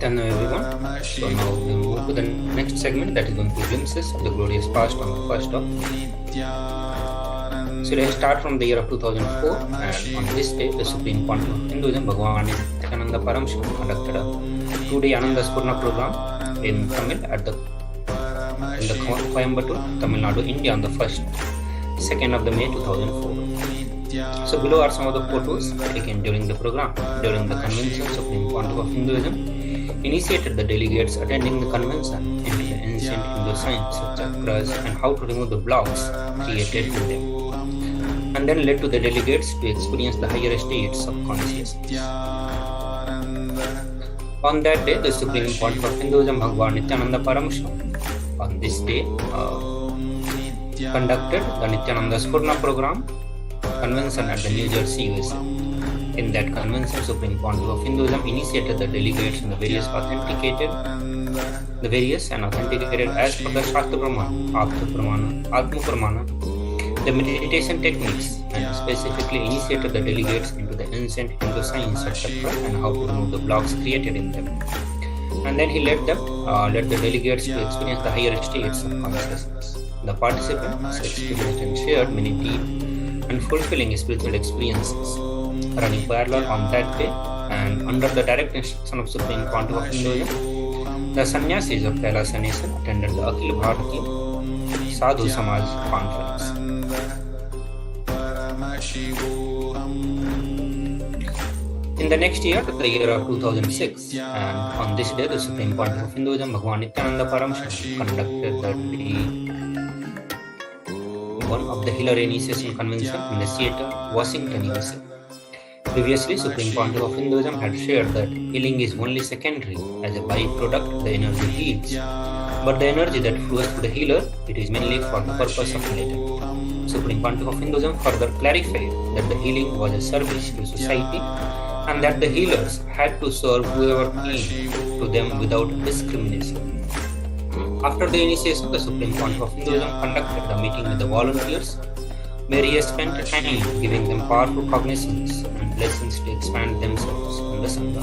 Hello everyone. So now we move to the next segment, that is going to be glimpses of the glorious past on the first of. So let's start from the year of 2004, and on this day the Supreme Pontiff of Hinduism, Bhagavan Nithyananda Paramashivam, conducted a 2-day Ananda Spurna program in Tamil in the Coimbatore, Tamil Nadu, India on the 2nd of the May 2004. So below are some of the photos taken during the program. During the convention, Supreme Pontiff of Hinduism initiated the delegates attending the convention into the ancient Hindu science of chakras and how to remove the blocks created in them, and then led to the delegates to experience the higher states of consciousness. On that day, the Supreme Pontiff of Hinduism, Bhagavan Nithyananda Paramashivam, on this day conducted the Nithyananda Spurna program convention at the New Jersey, USA. In that convention, Supreme Pontiff of Hinduism initiated the delegates in the various and authenticated as per the Shastra Pramana, Atma Pramana, the meditation techniques, and specifically initiated the delegates into the ancient Hindu science of chakra and how to remove the blocks created in them. And then he led the delegates to experience the higher states of consciousness. The participants experienced and shared many deep and fulfilling spiritual experiences. Running parallel on that day and under the direct instruction of Supreme Pontiff of Hinduism, the sannyasis of Kailasa nation attended the Akhil Bharatiya Sadhu Samaj conference. In the next year, the year of 2006, and on this day, the Supreme Pontiff of Hinduism, Bhagavan Nithyananda Paramashivam, conducted one of the Healer Initiation Convention in the Seattle, Washington, USA. Previously, Supreme Pontiff of Hinduism had shared that healing is only secondary. As a byproduct, the energy heals. But the energy that flows to the healer, it is mainly for the purpose of enlightenment. Supreme Pontiff of Hinduism further clarified that the healing was a service to society and that the healers had to serve whoever came to them without discrimination. After the initiation, the Supreme Pontiff of Hinduism conducted a meeting with the volunteers where he spent time giving them powerful cognitions and blessings to expand themselves in the Sangha.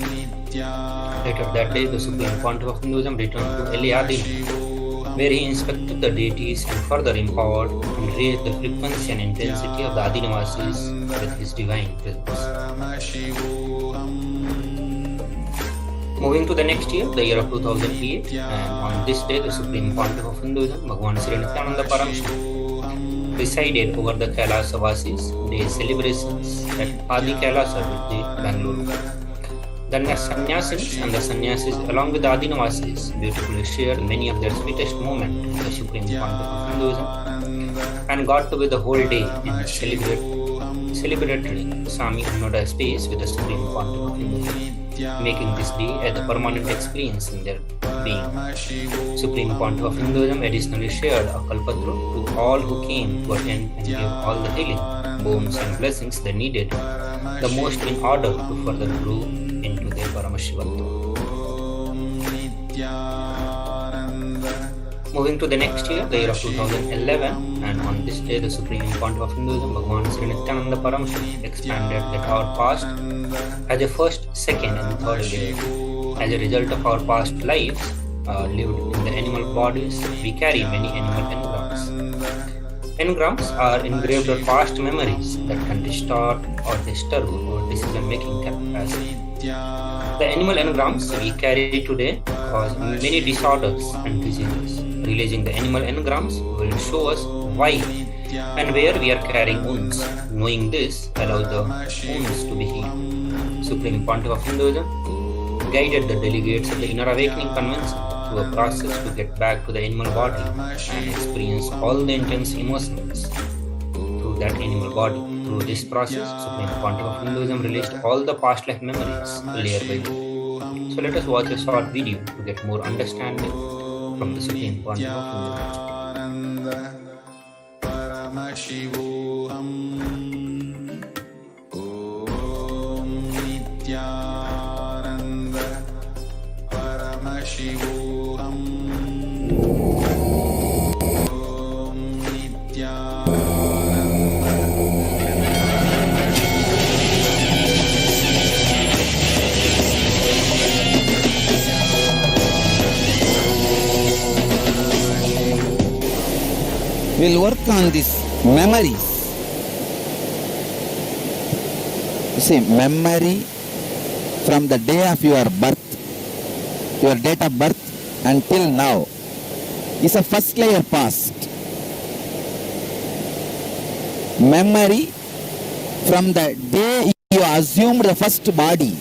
Later that day, the Supreme Pontiff of Hinduism returned to Adina, where he inspected the deities and further empowered and raised the frequency and intensity of the Adinavasis with his divine presence. Moving to the next year, the year of 2008, and on this day, the Supreme Pontiff of Hinduism, Bhagavan Sri Nithyananda Paramashivam, presided over the Kailasa Vasis Day celebrations at Adi Kailasa with Bangalore. The sannyasis and the sannyasis, along with the Adinavasis, beautifully shared many of their sweetest moments with the Supreme Pontiff of Hinduism and got to be the whole day in celebratory Sami Annoda space with the Supreme Pontiff of Hinduism, making this day a permanent experience in their being. Supreme Pontiff of Hinduism additionally shared a kalpatru to all who came to attend and gave all the healing, boons and blessings they needed the most in order to further grow into their Paramashivoham. Moving to the next year, the year of 2011, and on this day, the Supreme Pontiff of Hinduism, Bhagavan Sri Nithyananda Paramashivam, expanded that our past as a first, second, and third layer. As a result of our past lives lived in the animal bodies, we carry many animal engrams. Engrams are engraved or past memories that can distort or disturb our decision-making capacity. The animal engrams we carry today cause many disorders and diseases. Releasing the animal engrams will show us why and where we are carrying wounds. Knowing this allows the wounds to be healed. Supreme Pontiff of Hinduism guided the delegates of the Inner Awakening Convention through a process to get back to the animal body and experience all the intense emotions through that animal body. Through this process, Supreme Pontiff of Hinduism released all the past life memories layer by layer. So let us watch a short video to get more understanding from the Supreme Pontiff of Hinduism. we'll work on these memories. You see, memory from the day of your birth, your date of birth until now, is a first layer past. Memory from the day you assumed the first body,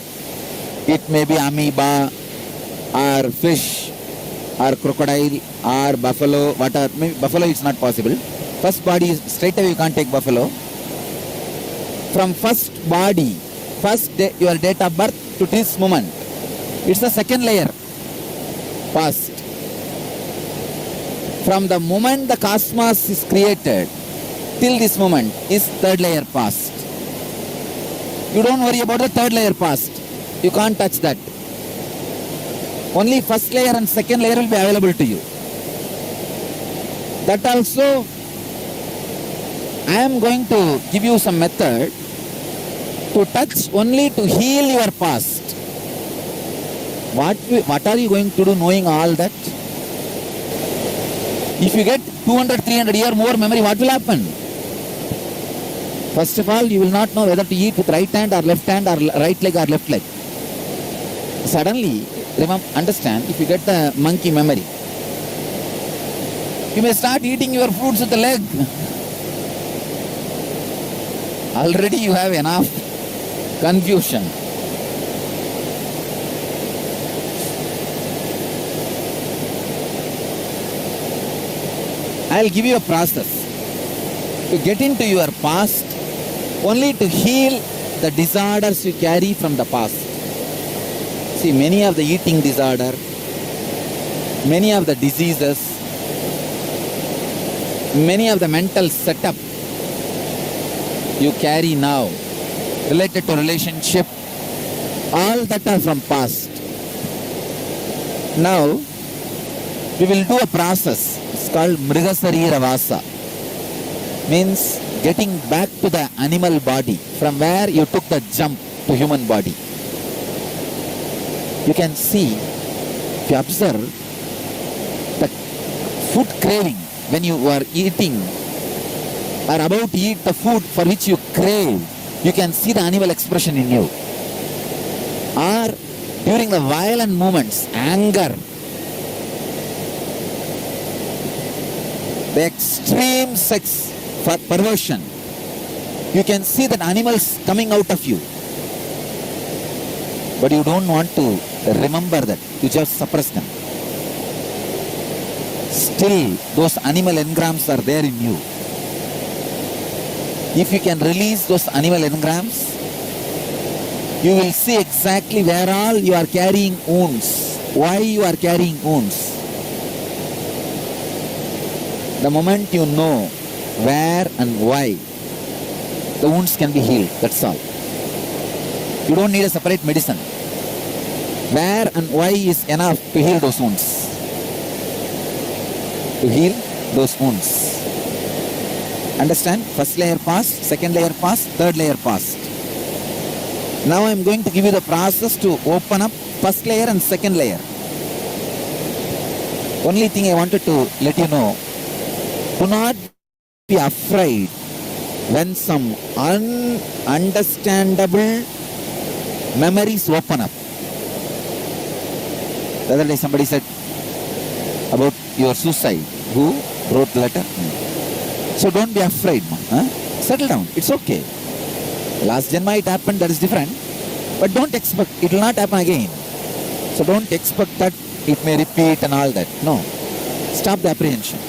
it may be amoeba or fish or crocodile or buffalo, whatever. Maybe buffalo is not possible. First body is straight away, you can't take buffalo. From first body, first day, your date of birth to this moment, it's the second layer past. From the moment the cosmos is created till this moment is third layer past. You don't worry about the third layer past. You can't touch that. Only first layer and second layer will be available to you. That also, I am going to give you some method to touch only to heal your past. What are you going to do knowing all that? If you get 200, 300 year more memory, what will happen? First of all, you will not know whether to eat with right hand or left hand or right leg or left leg. Suddenly, remember, understand, if you get the monkey memory, you may start eating your foods with the leg. Already you have enough confusion. I'll give you a process to get into your past, only to heal the disorders you carry from the past. See, many of the eating disorder, many of the diseases, many of the mental setup you carry now, related to relationship, all that are from past. Now, we will do a process. It's called Mrigasarira Vasa. Means getting back to the animal body from where you took the jump to human body. You can see, if you observe, the food craving when you are eating or about to eat the food for which you crave, you can see the animal expression in you. Or during the violent moments, anger, the extreme sex perversion, you can see that animals coming out of you. But you don't want to remember that. You just suppress them. Still, those animal engrams are there in you. If you can release those animal engrams, you will see exactly where all you are carrying wounds, why you are carrying wounds. The moment you know where and why, the wounds can be healed, that's all. You don't need a separate medicine. Where and why is enough to heal those wounds. To heal those wounds. Understand? First layer past, second layer past, third layer past. Now I am going to give you the process to open up first layer and second layer. Only thing I wanted to let you know, do not be afraid when some ununderstandable memories open up. The other day somebody said about your suicide. Who wrote the letter? So don't be afraid. Settle down. It's okay. Last Janma it happened, that is different. But don't expect, it will not happen again. So don't expect that it may repeat and all that. No. Stop the apprehension.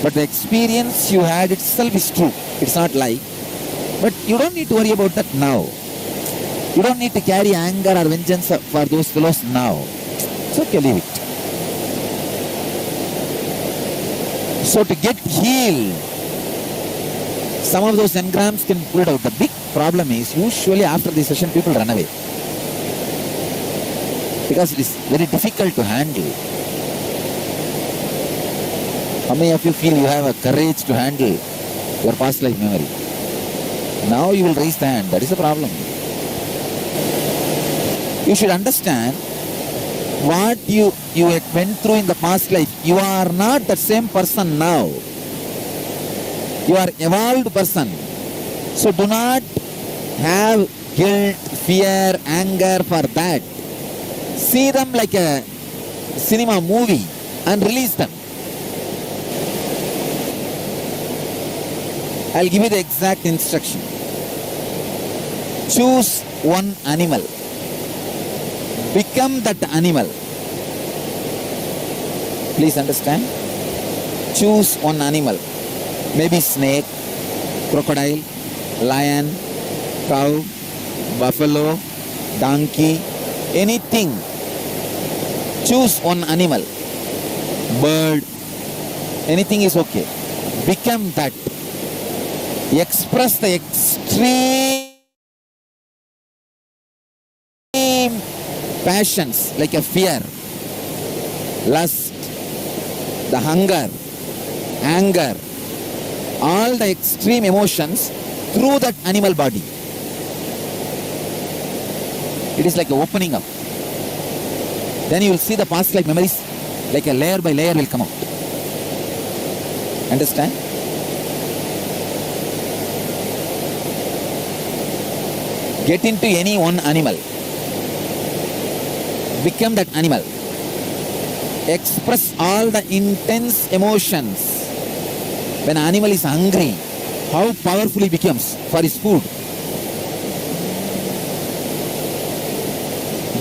But the experience you had itself is true. It's not lie. But you don't need to worry about that now. You don't need to carry anger or vengeance for those fellows now. It's okay, leave it. So to get healed, some of those engrams can be pulled out. The big problem is usually after the session people run away. Because it is very difficult to handle. How many of you feel you have a courage to handle your past life memory? Now you will raise the hand. That is the problem. You should understand what you went through in the past life. You are not the same person now. You are evolved person. So do not have guilt, fear, anger for that. See them like a cinema movie and release them. I'll give you the exact instruction. Choose one animal. Become that animal. Please understand. Choose one animal. Maybe snake, crocodile, lion, cow, buffalo, donkey, anything. Choose one animal. Bird, anything is okay. Become that. Express the extreme passions like a fear, lust, the hunger, anger, all the extreme emotions through that animal body. It is like a opening up. Then you will see the past life memories like a layer by layer will come out. Understand? Get into any one animal. Become that animal. Express all the intense emotions. When an animal is hungry, how powerful he becomes for his food.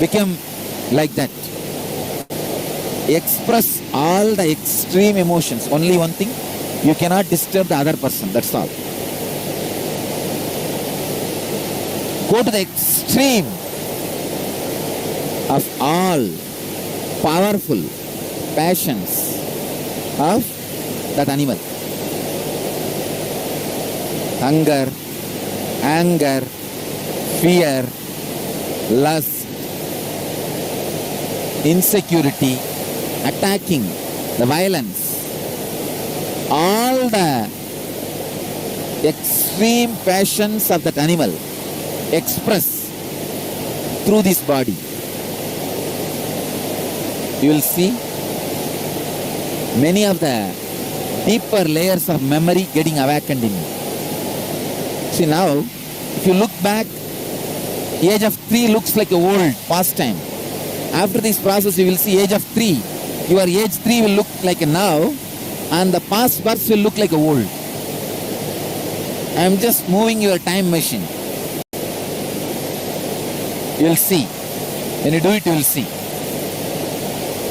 Become like that. Express all the extreme emotions. Only one thing, you cannot disturb the other person. That's all. Go to the extreme of all powerful passions of that animal. Hunger, anger, fear, lust, insecurity, attacking, the violence, all the extreme passions of that animal express through this body. You will see many of the deeper layers of memory getting awakened in you. See now, if you look back, age of 3 looks like a old past time. After this process, you will see age of 3. Your age 3 will look like a now, and the past births will look like a old. I am just moving your time machine. You will see. When you do it, you will see.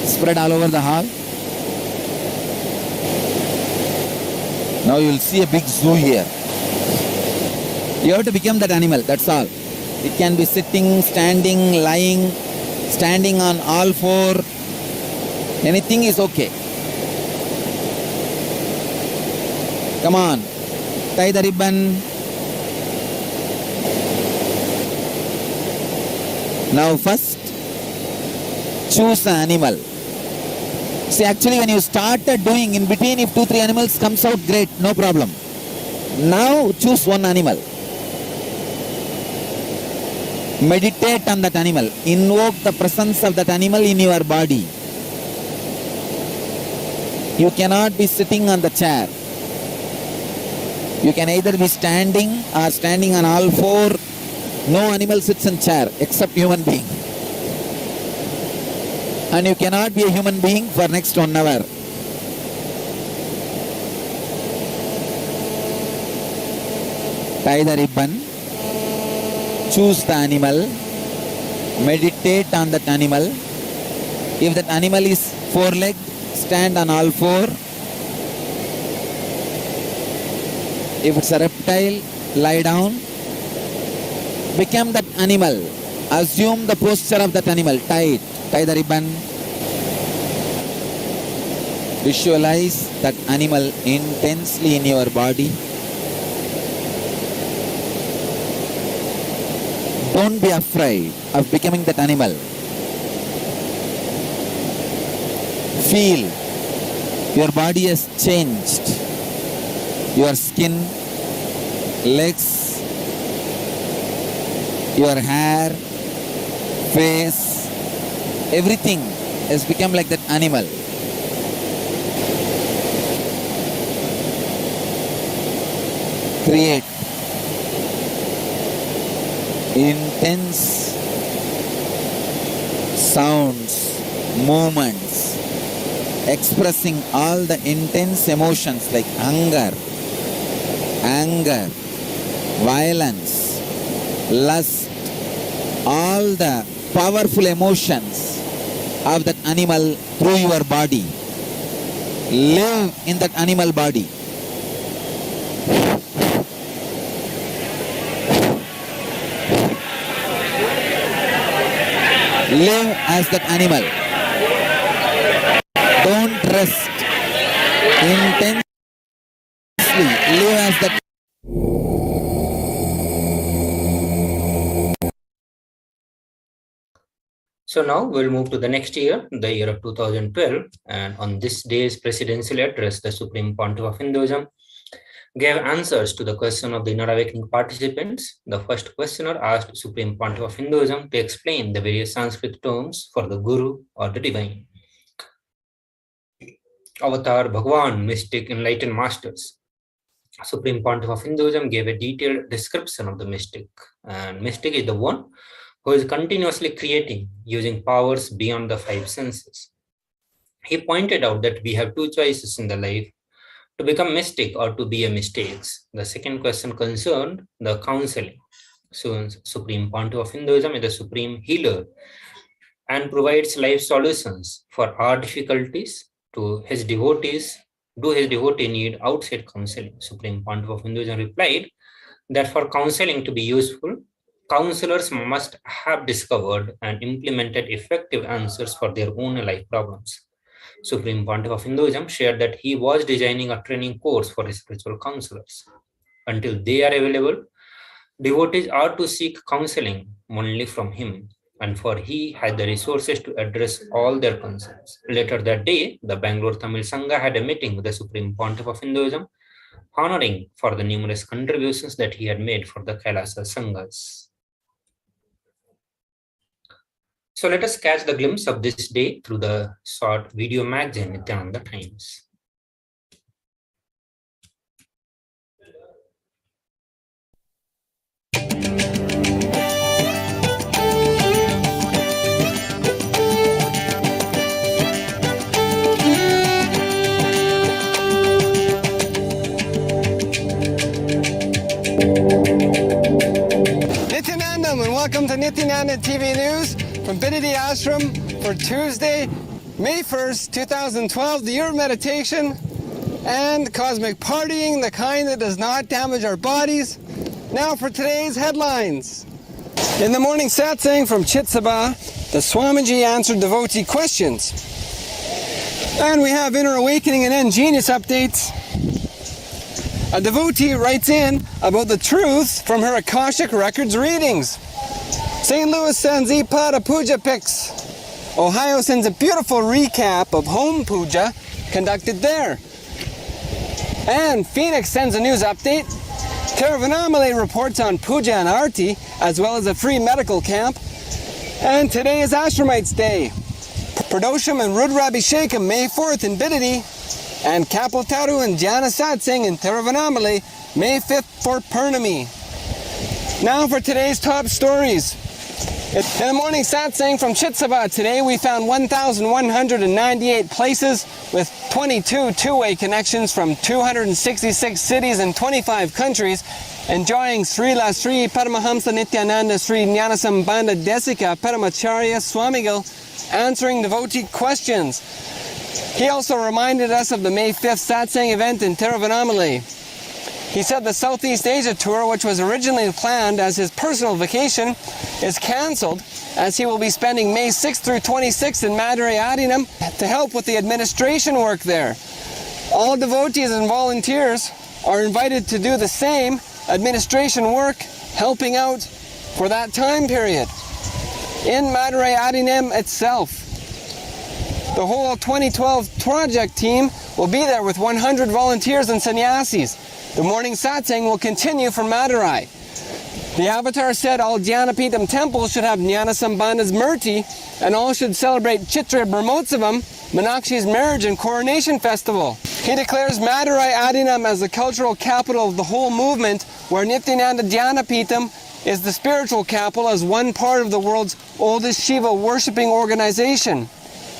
Spread all over the hall. Now you will see a big zoo here. You have to become that animal, that's all. It can be sitting, standing, lying, standing on all four. Anything is okay. Come on, tie the ribbon. Now first, choose an animal. See, actually when you started doing, in between if 2-3 animals comes out, great, no problem. Now choose one animal. Meditate on that animal. Invoke the presence of that animal in your body. You cannot be sitting on the chair. You can either be standing or standing on all four. No animal sits in chair except human being. And you cannot be a human being for next 1 hour. Tie the ribbon. Choose the animal. Meditate on that animal. If that animal is 4-legged, stand on all 4. If it's a reptile, lie down. Become that animal. Assume the posture of that animal. Tie it. Tie the ribbon. Visualize that animal intensely in your body. Don't be afraid of becoming that animal. Feel your body has changed. Your skin, legs, your hair, face, everything has become like that animal. create intense sounds, movements, expressing all the intense emotions like hunger, anger, violence, lust, all the powerful emotions of that animal through your body. Live in that animal body. Live as that animal. Don't rest. Intensely live as that. So now we'll move to the next year, the year of 2012, and on this day's presidential address, the Supreme Pontiff of Hinduism gave answers to the question of the inner awakening participants. The first questioner asked Supreme Pontiff of Hinduism to explain the various Sanskrit terms for the Guru or the Divine. Avatar, Bhagwan, mystic, enlightened masters. Supreme Pontiff of Hinduism gave a detailed description of the mystic, and mystic is the one who is continuously creating using powers beyond the five senses. He pointed out that we have two choices in the life, to become mystic or to be a mistakes. The second question concerned the counseling. So Supreme Pontiff of Hinduism is the supreme healer and provides life solutions for our difficulties to his devotees. Do his devotee need outside counseling? Supreme Pontiff of Hinduism replied that for counseling to be useful, counselors must have discovered and implemented effective answers for their own life problems. Supreme Pontiff of Hinduism shared that he was designing a training course for spiritual counselors. Until they are available, devotees are to seek counseling only from him, and for he had the resources to address all their concerns. Later that day, the Bangalore Tamil Sangha had a meeting with the Supreme Pontiff of Hinduism, honoring for the numerous contributions that he had made for the Kailasa Sanghas. So let us catch the glimpse of this day through the short video magazine Nithyananda Times. Nithyanandam, and welcome to Nithyananda TV News from Bididi Ashram for Tuesday, May 1st, 2012, the year of meditation and cosmic partying, the kind that does not damage our bodies. Now for today's headlines. In the morning satsang from Chitsabha, the Swamiji answered devotee questions. And we have inner awakening and ingenious updates. A devotee writes in about the truth from her Akashic Records readings. St. Louis sends Ipada Puja pics. Ohio sends a beautiful recap of home puja conducted there. And Phoenix sends a news update. Tiruvannamalai reports on puja and arti, as well as a free medical camp. And today is Ashramites Day. Pradosham and Rudrabhishekam May 4th in Bididi. And Kapiltaru and Jnana Satsang in Tiruvannamalai May 5th for Purnami. Now for today's top stories. In the morning satsang from Chitsabha today, we found 1,198 places with 22 two-way connections from 266 cities and 25 countries, enjoying Srila Sri Paramahamsa Nithyananda Sri Jnanasambandha Desika Paramacharya Swamigal answering devotee questions. He also reminded us of the May 5th satsang event in Tiruvannamalai. He said the Southeast Asia tour, which was originally planned as his personal vacation, is cancelled as he will be spending May 6th through 26th in Madurai Adinam to help with the administration work there. All devotees and volunteers are invited to do the same administration work, helping out for that time period in Madurai Adinam itself. The whole 2012 project team will be there with 100 volunteers and sannyasis. The morning satsang will continue from Madurai. The Avatar said all Jnanapeetham temples should have Jnanasambandha's Murti, and all should celebrate Chitra Brahmotsavam, Meenakshi's marriage and coronation festival. He declares Madurai Adinam as the cultural capital of the whole movement, where Nithyananda Dhyanapitham is the spiritual capital as one part of the world's oldest Shiva worshipping organization.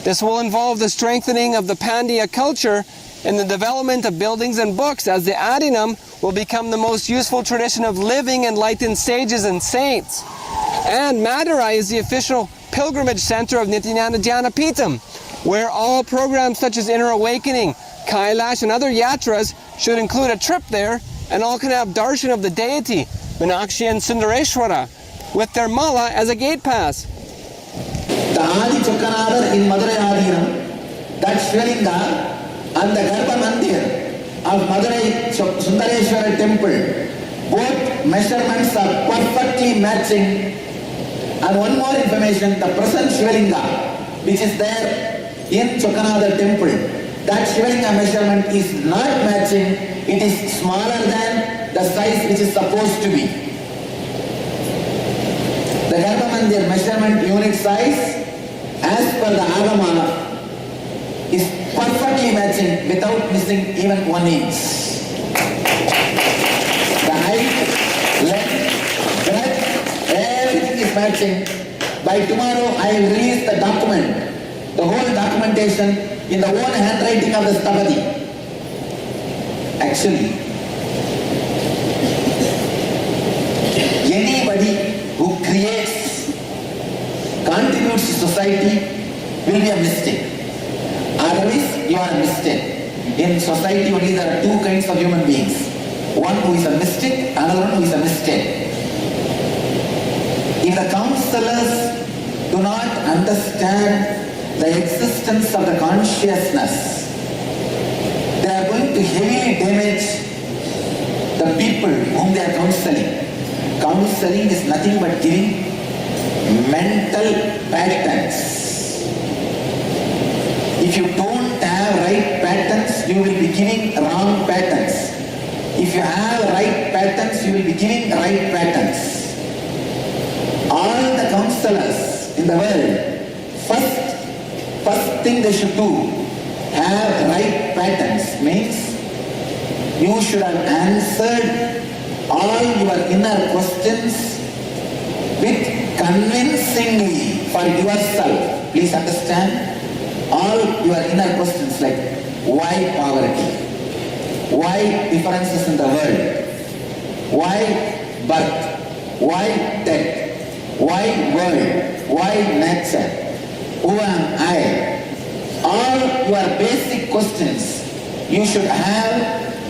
This will involve the strengthening of the Pandya culture and the development of buildings and books, as the Adinam will become the most useful tradition of living enlightened sages and saints. And Madurai is the official pilgrimage center of Nithyananda Dhyanapitham, where all programs such as Inner Awakening, Kailasa and other yatras should include a trip there, and all can have darshan of the deity, Meenakshi and Sundareshwara, with their mala as a gate pass. The Adi Chokkanatha in Madurai Adinam, that Shrilinga and the Garbha Mandir of Madurai Sundareshwara temple, both measurements are perfectly matching. And one more information, the present Shivalinga, which is there in Chokkanatha temple, that Shivalinga measurement is not matching. It is smaller than the size which is supposed to be. The Garbha Mandir measurement unit size, as per the Agama, is perfectly matching without missing even 1 inch. The height, length, breadth, everything is matching. By tomorrow I will release the document, the whole documentation in the own handwriting of the Stabadi. Actually, anybody who creates, contributes to society will be a mistake. Otherwise, you are a mistake. In society only there are 2 kinds of human beings. One who is a mystic, another one who is a mistake. If the counselors do not understand the existence of the consciousness, they are going to heavily damage the people whom they are counseling. Counseling is nothing but giving mental patterns. If you don't have right patterns, you will be giving wrong patterns. If you have right patterns, you will be giving right patterns. All the counselors in the world, first thing they should do, have right patterns, means you should have answered all your inner questions with convincingly for yourself. Please understand, all your inner questions like why poverty, why differences in the world, why birth, why death, why world, why nature, who am I? All your basic questions, you should have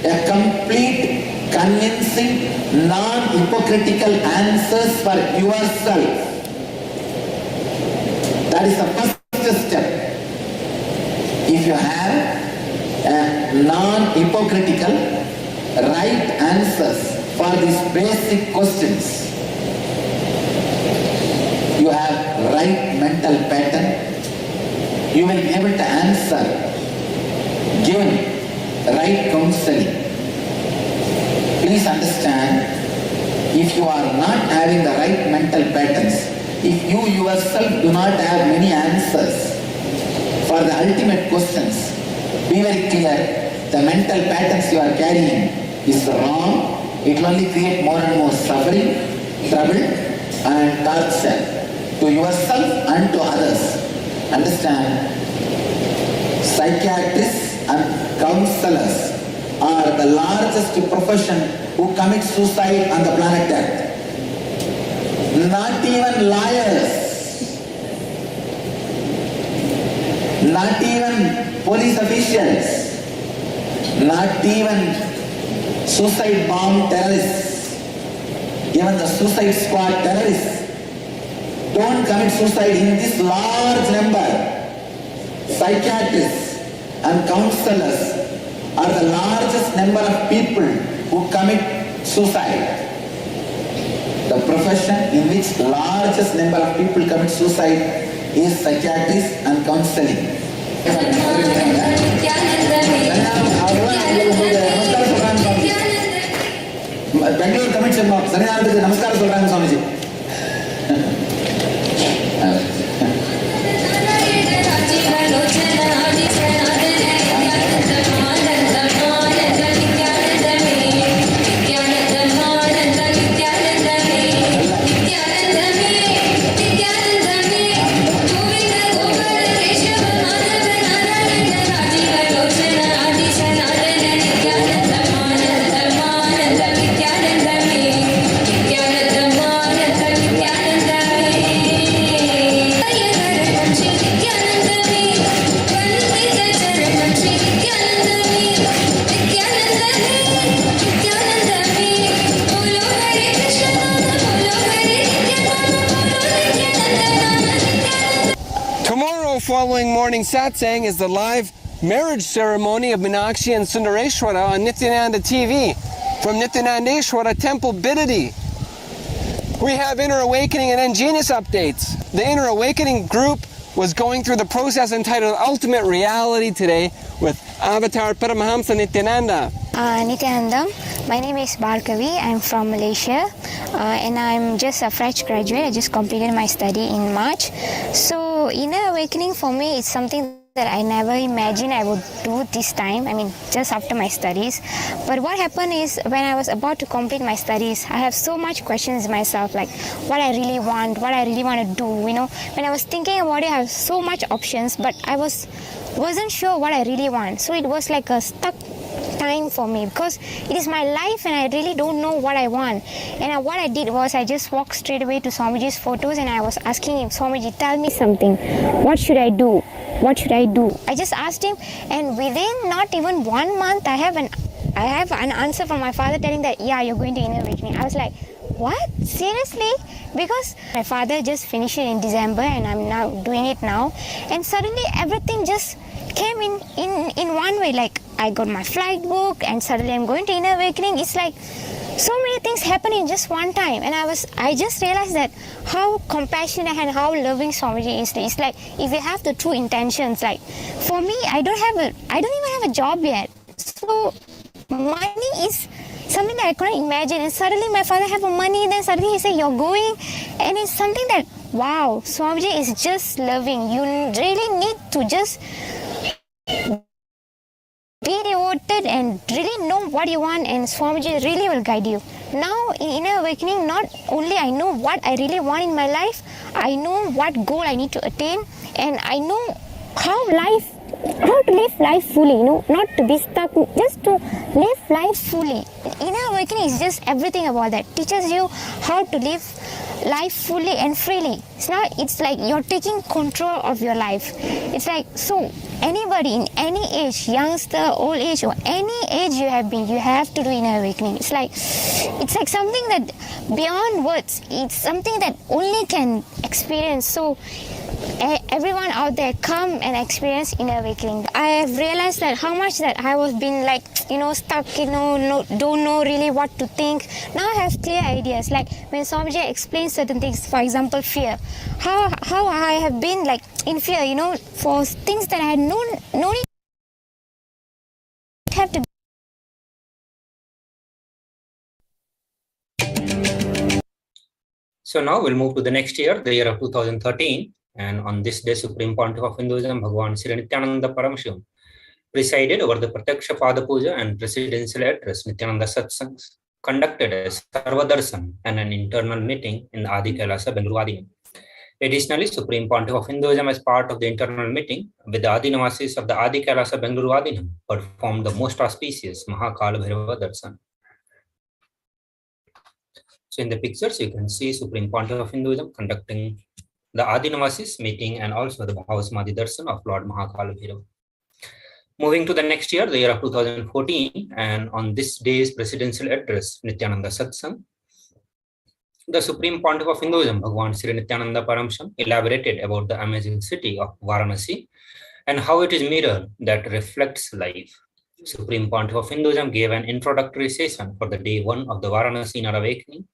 a complete, convincing, non-hypocritical answers for yourself. That is the first step. If you have a non-hypocritical, right answers for these basic questions, you have right mental pattern, you will be able to answer, give right counseling. Please understand, if you are not having the right mental patterns, if you yourself do not have many answers for the ultimate questions, be very clear, the mental patterns you are carrying is wrong. It will only create more and more suffering, trouble and torture to yourself and to others. Understand, psychiatrists and counselors are the largest profession who commit suicide on the planet Earth. Not even lawyers, not even police officials, not even suicide bomb terrorists, even the suicide squad terrorists don't commit suicide in this large number. Psychiatrists and counselors are the largest number of people who commit suicide. The profession in which largest number of people commit suicide is psychiatrists and counseling. Bangalore commits Namaskar Solran Swamiji. following morning satsang is the live marriage ceremony of Meenakshi and Sundareshwara on Nithyananda TV from Nithyanandeshwara Temple, Bidadi. We have Inner Awakening and Ingenious updates. The Inner Awakening group was going through the process entitled Ultimate Reality today with Avatar Paramahamsa Nithyananda. Nithyananda, my name is Bhargavi. I'm from Malaysia and I'm just a fresh graduate. I just completed my study in March. So Inner Awakening for me is something that I never imagined I would do this time, just after my studies. But what happened is when I was about to complete my studies, I have so much questions myself, like what I really want to do, When I was thinking about it, I have so much options, but I wasn't sure what I really want. So it was like a stuck time for me because it is my life and I really don't know what I want. And what I did was I just walked straight away to Swamiji's photos and I was asking him, Swamiji, tell me something. What should I do? What should I do? I just asked him, and within not even 1 month, I have an answer from my father telling that, yeah, you're going to Inner Awakening. I was like, what? Seriously? Because my father just finished it in December and I'm now doing it now. And suddenly everything just came in one way. Like I got my flight booked and suddenly I'm going to Inner Awakening. It's like so many things happen in just one time. And I just realized that how compassionate and how loving Swamiji is. It's like if you have the true intentions, like for me, I don't even have a job yet. So money is something that I couldn't imagine, and suddenly my father have money, then suddenly he said you're going, and it's something that, wow, Swamiji is just loving. You really need to just be devoted and really know what you want, and Swamiji really will guide you. Now in Inner Awakening, not only I know what I really want in my life, I know what goal I need to attain, and I know how to live life fully, not to be stuck, just to live life fully. Inner Awakening is just everything about that. Teaches you how to live life fully and freely. It's like you're taking control of your life. It's like, so anybody in any age, youngster, old age, or any age you have been, you have to do Inner Awakening. It's like something that beyond words. It's something that only can experience. So everyone out there, come and experience Inner Awakening. I have realized that how much that I was being like, stuck, don't know really what to think. Now I have clear ideas. Like when Swamiji explains certain things, for example, fear. How I have been like in fear, for things that I had no need have to. So now we'll move to the next year, the year of 2013. And on this day, Supreme Pontiff of Hinduism, Bhagavan Sri Nithyananda Paramashivam, presided over the Pratyaksha Pada Puja and presidential address Nithyananda Satsangs, conducted a Sarva Darshan and an internal meeting in the Adi Kailasa, Bengaluru Adinam. Additionally, Supreme Pontiff of Hinduism, as part of the internal meeting with the Adinavasis of the Adi Kailasa, Bengaluru Adinam, performed the most auspicious Mahakala Bhairava Darshan. So in the pictures, you can see Supreme Pontiff of Hinduism conducting the Adinavasis meeting and also the Bhavasamadhi Darshan of Lord Mahakala Bhairava. Moving to the next year, the year of 2014, and on this day's presidential address, Nithyananda Satsang, the Supreme Pontiff of Hinduism, Bhagavan Sri Nithyananda Paramashivam, elaborated about the amazing city of Varanasi and how it is mirror that reflects life. Supreme Pontiff of Hinduism gave an introductory session for the day 1 of the Varanasi Inner Awakening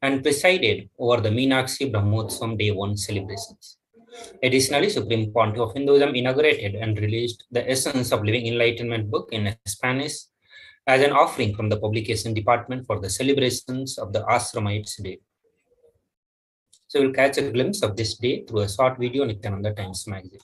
and presided over the Meenakshi Brahmotsam Day 1 celebrations. Additionally, Supreme Pontiff of Hinduism inaugurated and released the Essence of Living Enlightenment book in Spanish as an offering from the publication department for the celebrations of the Ashramites Day. So we'll catch a glimpse of this day through a short video on Nithyananda Times magazine.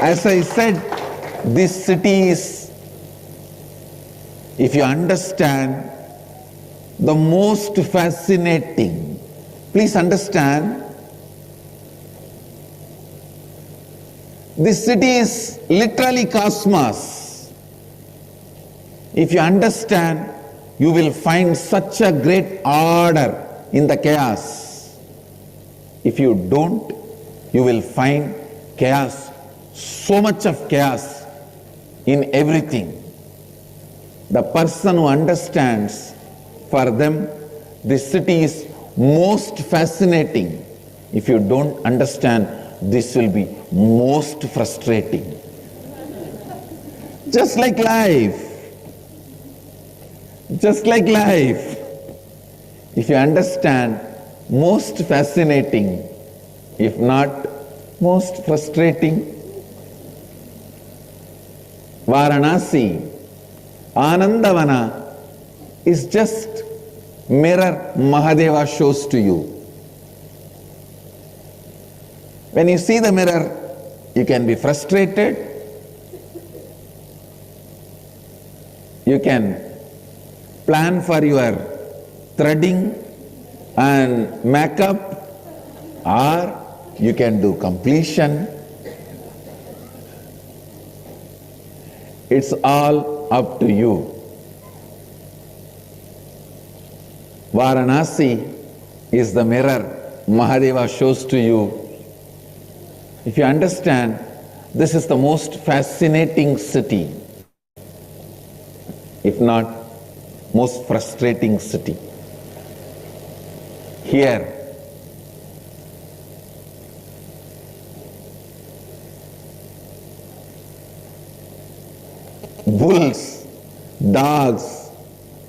As I said, this city is, if you understand the most fascinating. Please understand, this city is literally cosmos. If you understand, you will find such a great order in the chaos. If you don't, you will find chaos, so much of chaos in everything. The person who understands, for them, this city is most fascinating. If you don't understand, this will be most frustrating. Just like life. Just like life. If you understand, most fascinating. If not, most frustrating. Varanasi, Anandavana is just mirror Mahadeva shows to you. When you see the mirror, you can be frustrated. You can plan for your threading and makeup, or you can do completion. It's all up to you. Varanasi is the mirror Mahadeva shows to you. If you understand, this is the most fascinating city, if not most frustrating city. Here, bulls, dogs,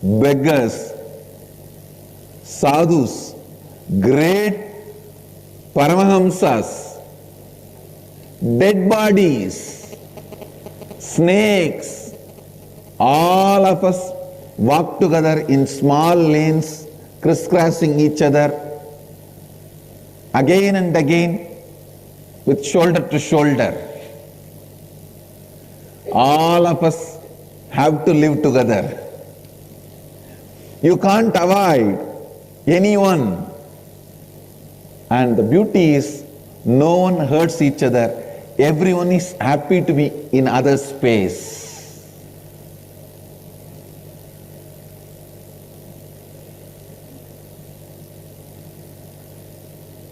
beggars, sadhus, great Paramahamsas, dead bodies, snakes, all of us walk together in small lanes, crisscrossing each other, again and again, with shoulder to shoulder. All of us have to live together. You can't avoid anyone. And the beauty is, no one hurts each other. Everyone is happy to be in other space.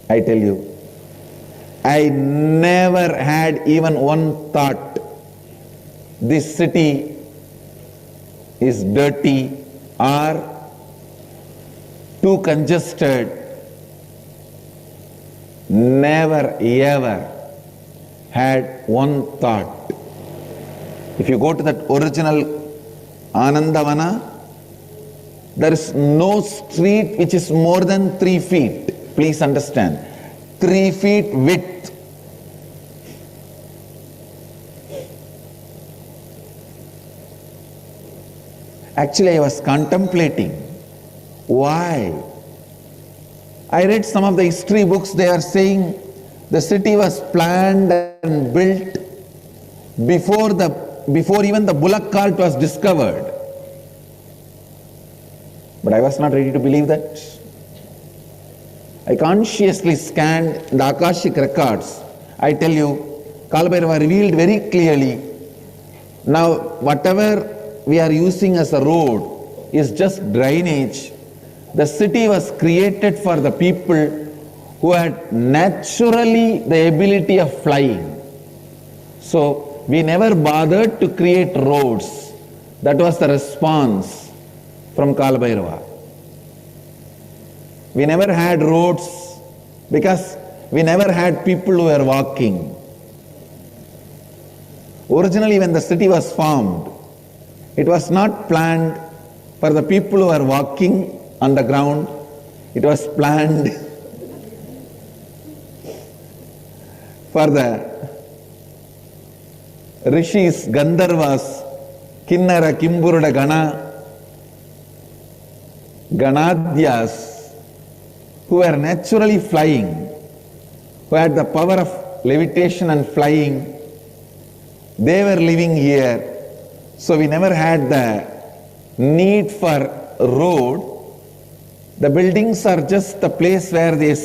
I tell you, I never had even one thought, this city is dirty or too congested. Never ever had one thought. If you go to that original Anandavana, there is no street which is more than 3 feet. Please understand, 3 feet width. Actually, I was contemplating, why? I read some of the history books, they are saying the city was planned and built before even the bullock cart was discovered. But I was not ready to believe that. I consciously scanned the Akashic records. I tell you, Kalabhairava revealed very clearly, now whatever we are using as a road is just drainage. The city was created for the people who had naturally the ability of flying. So we never bothered to create roads. That was the response from Kalabhairava. We never had roads because we never had people who were walking. Originally, when the city was formed, it was not planned for the people who were walking on the ground. It was planned for the rishis, Gandharvas, Kinnara, Kimburuda, Ganadhyas, who were naturally flying, who had the power of levitation and flying. They were living here. So we never had the need for road. The buildings are just the place where they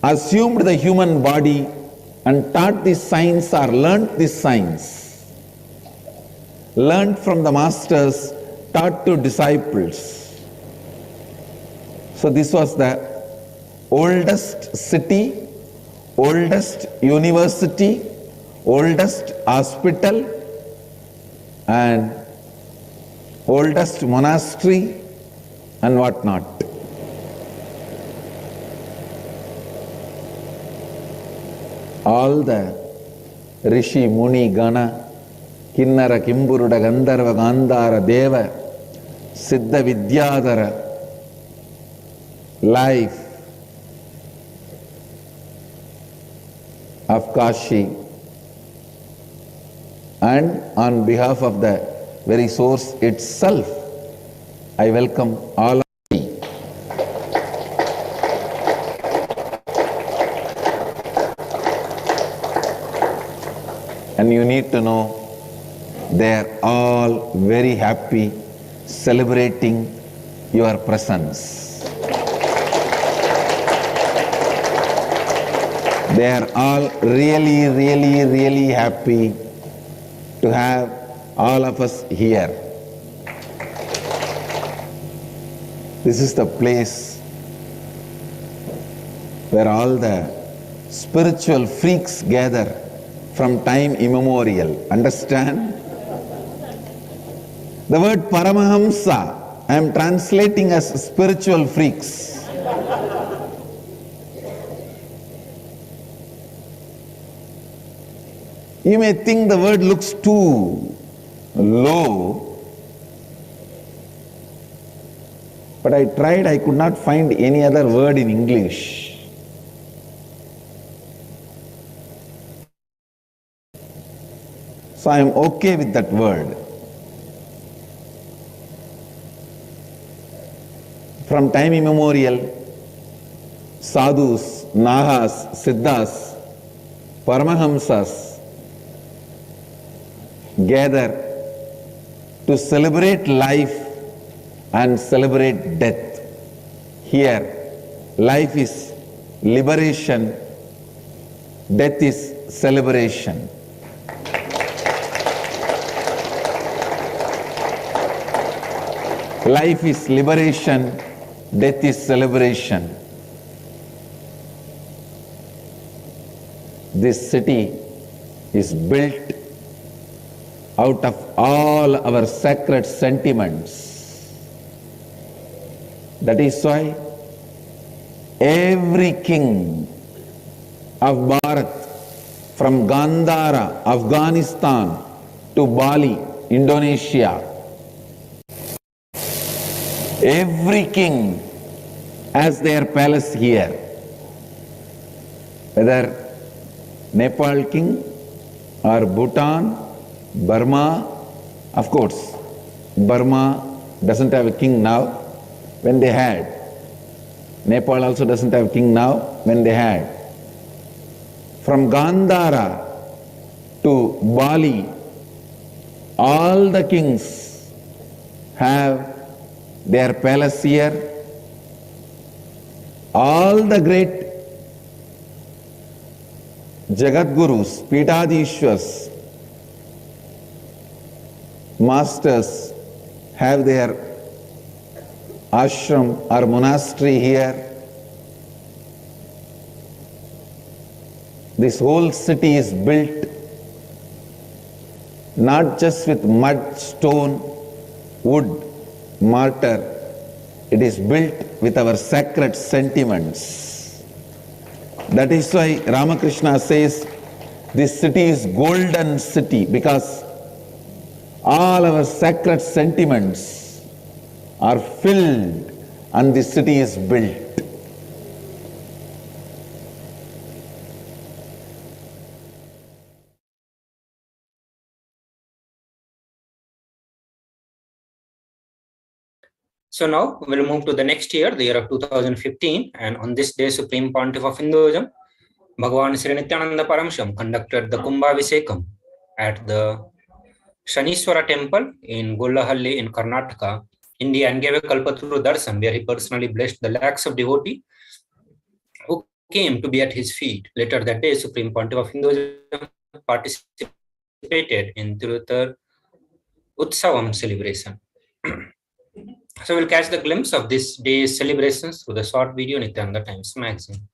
assumed the human body and taught these signs or learnt these signs. Learned from the masters, taught to disciples. So this was the oldest city, oldest university, oldest hospital, and oldest monastery and what not. All the Rishi, Muni, Gana, Kinnara, Kimburuda, Gandharva, Gandhara, Deva, Siddha, Vidyadhara, life of Kashi, and on behalf of the very source itself, I welcome all of you. And you need to know, they are all very happy celebrating your presence. They are all really happy to have all of us here. This is the place where all the spiritual freaks gather from time immemorial. Understand? The word Paramahamsa, I am translating as spiritual freaks. You may think the word looks too low, but I tried, I could not find any other word in English. So I am okay with that word. From time immemorial, sadhus, nahas, siddhas, paramahamsas gather to celebrate life and celebrate death. Here, life is liberation, death is celebration. Life is liberation, death is celebration. This city is built out of all our sacred sentiments. That is why every king of Bharat, from Gandhara, Afghanistan, to Bali, Indonesia, every king has their palace here. Whether Nepal king or Bhutan, Burma, of course, Burma doesn't have a king now, when they had. Nepal also doesn't have a king now, when they had. From Gandhara to Bali, all the kings have their palace here. All the great Jagadgurus, Pitadishwas, masters have their ashram or monastery here. This whole city is built not just with mud, stone, wood, mortar. It is built with our sacred sentiments. That is why Ramakrishna says this city is golden city, because all our sacred sentiments are filled and the city is built. So now we'll move to the next year, the year of 2015, and on this day, Supreme Pontiff of Hinduism, Bhagavan Sri Nithyananda Paramashivam conducted the Kumbhaabhishekam at the Shaniswara temple in Gollahalli in Karnataka India and gave a Kalpataru darshan, where he personally blessed the lakhs of devotees who came to be at his feet. Later that day, Supreme Pontiff of Hinduism participated in Tiruthar Utsavam celebration. So we'll catch the glimpse of this day's celebrations through the short video Nithyananda Times magazine.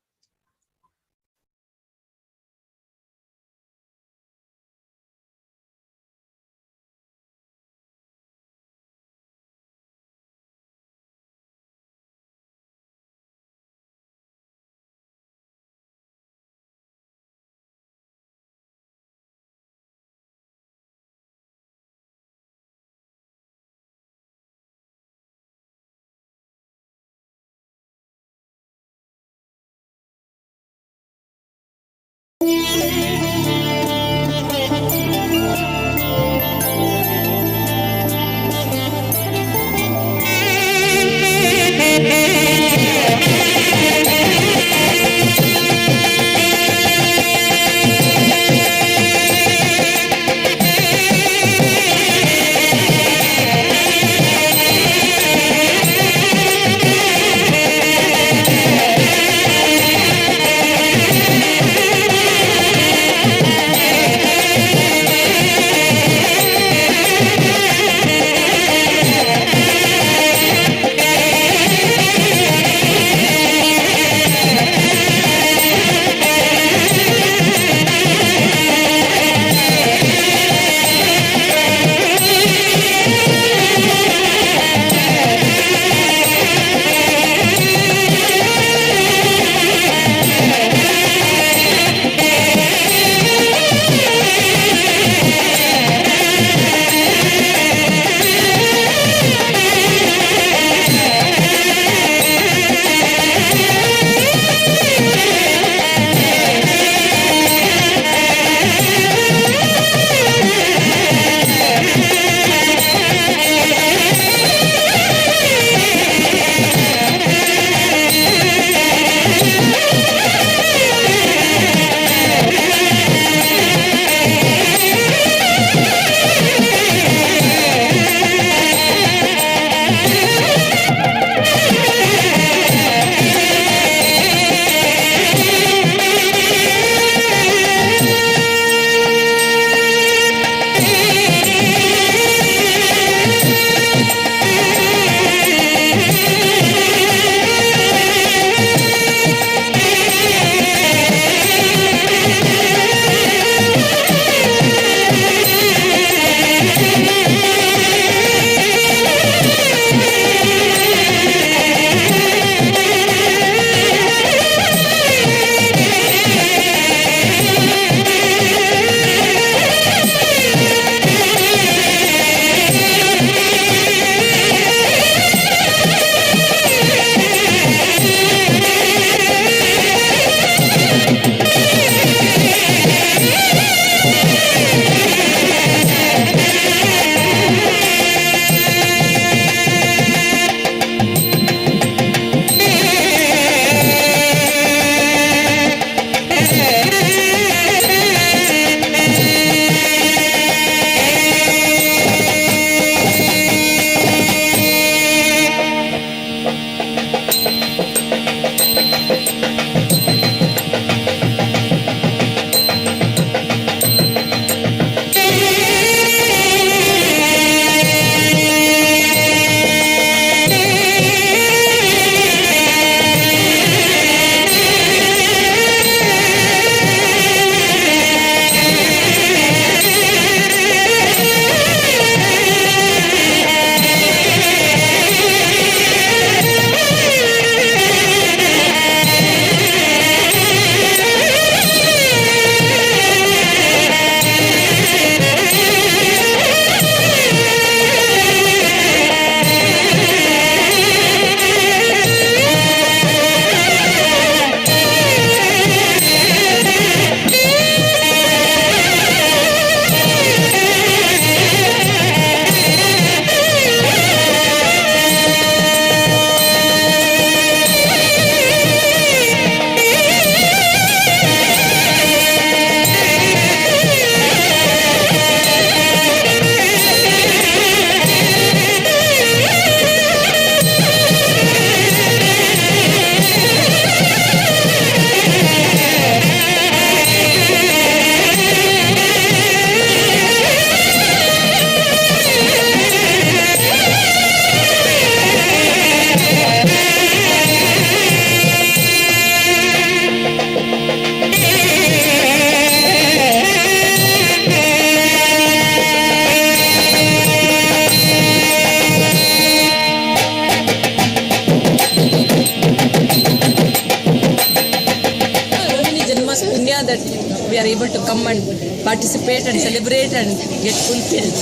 come and participate and celebrate and get fulfilled,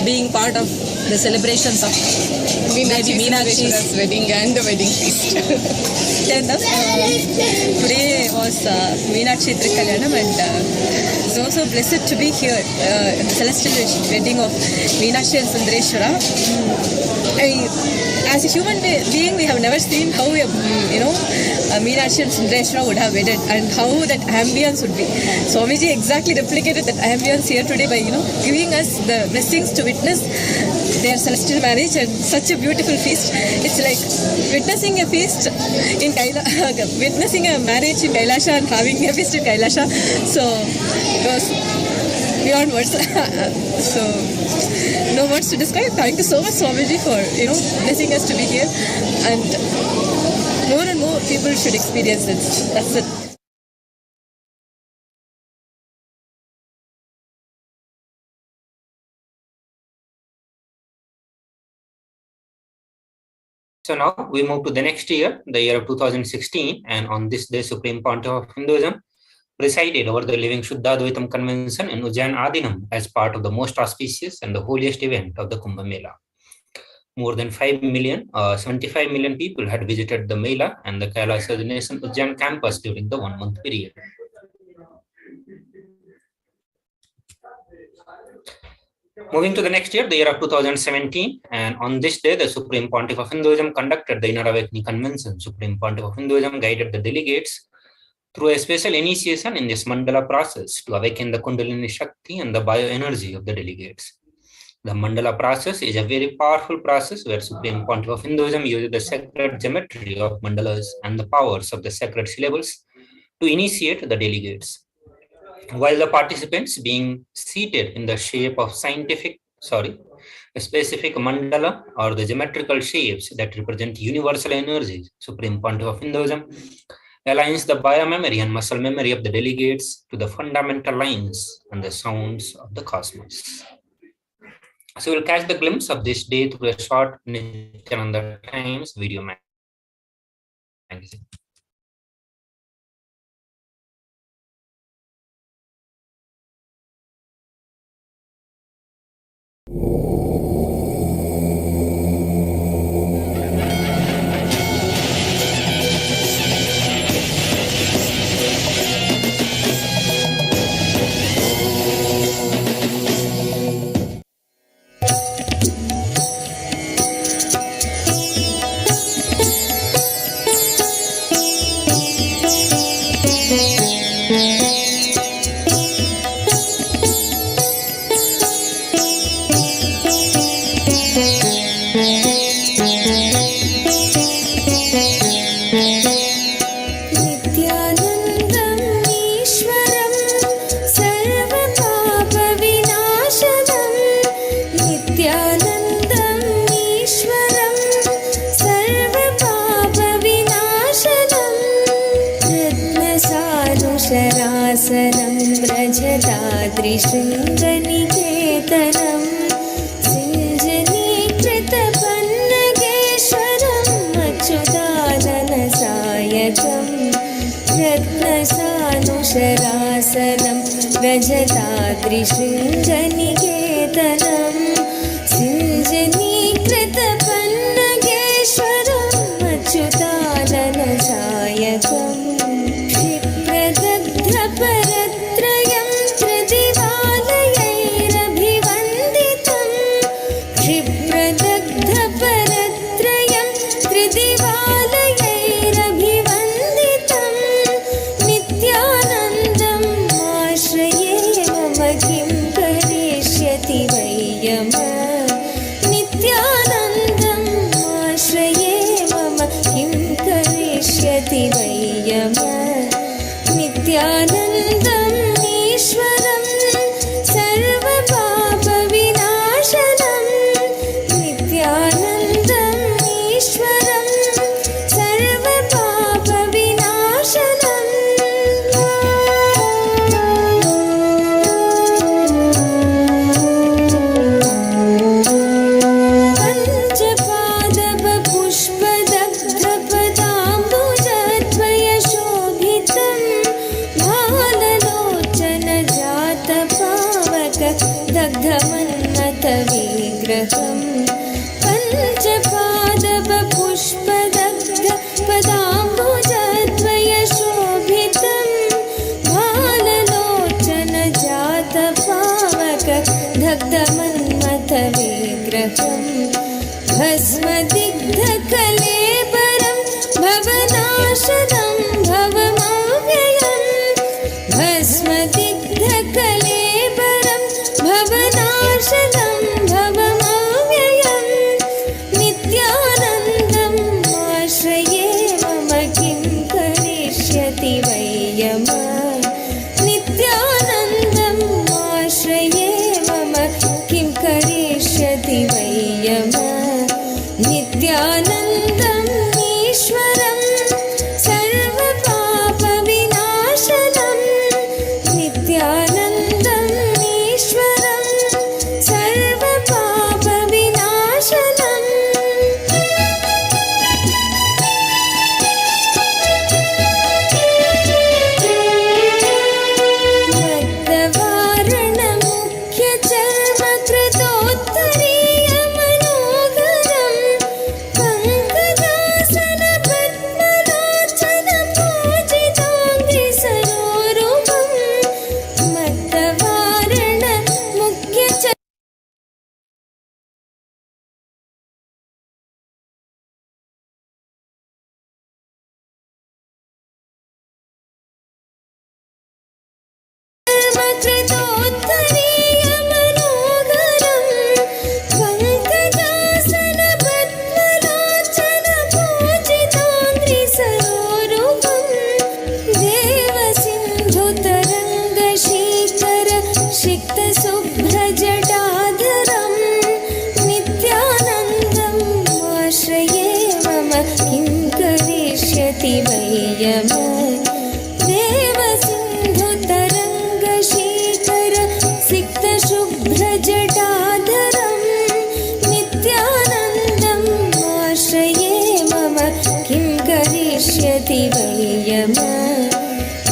being part of the celebrations of maybe Meenakshi's wedding and the wedding feast. Today was Meenakshi Trikalyanam, and it's also blessed to be here at the celestial wedding of Meenakshi and Sundareshwara. As a human being, we have never seen how Meenakshi and Sundareshwara would have wedded and how that ambience would be. Swamiji exactly replicated that ambience here today by giving us the blessings to witness their celestial marriage and such a beautiful feast. It's like witnessing a feast in Kailasa, witnessing a marriage in Kailasa and having a feast in Kailasa. So it was beyond words. So no words to describe. Thank you so much, Swamiji, for blessing us to be here, and more and more people should experience this. That's it. So now we move to the next year, the year of 2016, and on this day, Supreme Pontiff of Hinduism presided over the Living Shuddhadvaitam Convention in Ujjain Adinam as part of the most auspicious and the holiest event of the Kumbh Mela. More than 75 million people had visited the Mela and the Kailasa Nation Ujjain campus during the 1 month period. Moving to the next year, the year of 2017, and on this day, the Supreme Pontiff of Hinduism conducted the Inner Awakening Convention. Supreme Pontiff of Hinduism guided the delegates through a special initiation in this mandala process to awaken the Kundalini Shakti and the bioenergy of the delegates. The mandala process is a very powerful process where Supreme Pontiff of Hinduism uses the sacred geometry of mandalas and the powers of the sacred syllables to initiate the delegates. While the participants being seated in the shape of a specific mandala or the geometrical shapes that represent universal energies, Supreme Pontiff of Hinduism aligns the biomemory and muscle memory of the delegates to the fundamental lines and the sounds of the cosmos. So we'll catch the glimpse of this day through a short Nithyananda Times video magazine. शृङ्गनिकेतनं सिञ्जनीकृतपन्नगेश्वरम् अच्युताननसायकं रत्नसानुशरासनं रजताद्रिशृङ्गनिकेतनं सिञ्जनीकृतपन्नगेश्वरम् अच्युताननसायकम् क्षिप्रदग्धपरत्रयं त्रिदिवालयैरभिवन्दितं क्षिप्रदग्धपरत्रयं त्रिदिवालयैरभिवन्दितं नित्यानन्दम् आश्रये मम किं करिष्यति वै यम नित्य दग्धमन्मथविग्रहम् पञ्चपादपपुष्पदग्ध पदाम्बुजद्वयशोभितम् भाललोचनजातपावक दग्धमन्मथविग्रहम् भस्मदिग्धकलेबरं भवनाशदं भवमव्ययम् भस्मदिग्धकलेबरं भवनाशदं भवमव्ययम् नित्यानन्दम् आश्रये मम किं करिष्यति वै यमः नित्यानन्दम् आश्रये मम किं करिष्यति वै यमः नित्यानन्दम् ईश्वरं सर्वपापविनाशनम् नित्यानन्दम् ईश्वरं सर्वपापविनाशनम् मद्दवारणमुख्यचर्मकृतोत्तरीयमनोहरम् पङ्कजासनपद्मलोचनपूजिताङ्घ्रिसरोरुहम् मद्दवारणमुख्यचर्म कृतोत्तरीयमनोहरम् पङ्कजासनपद्मलोचनपूजिताङ्घ्रिसरोरुहम् देवसिन्धुतरङ्गशीकर सिक्तशुभ्रजटाधरम् नित्यानन्दम् आश्रये मम किं करिष्यति वै यमः देवसिन्धुतरङ्गशीकर सिक्तशुभ्रजटाधरम् नित्यानन्दम् आश्रये मम किं करिष्यति वै यमः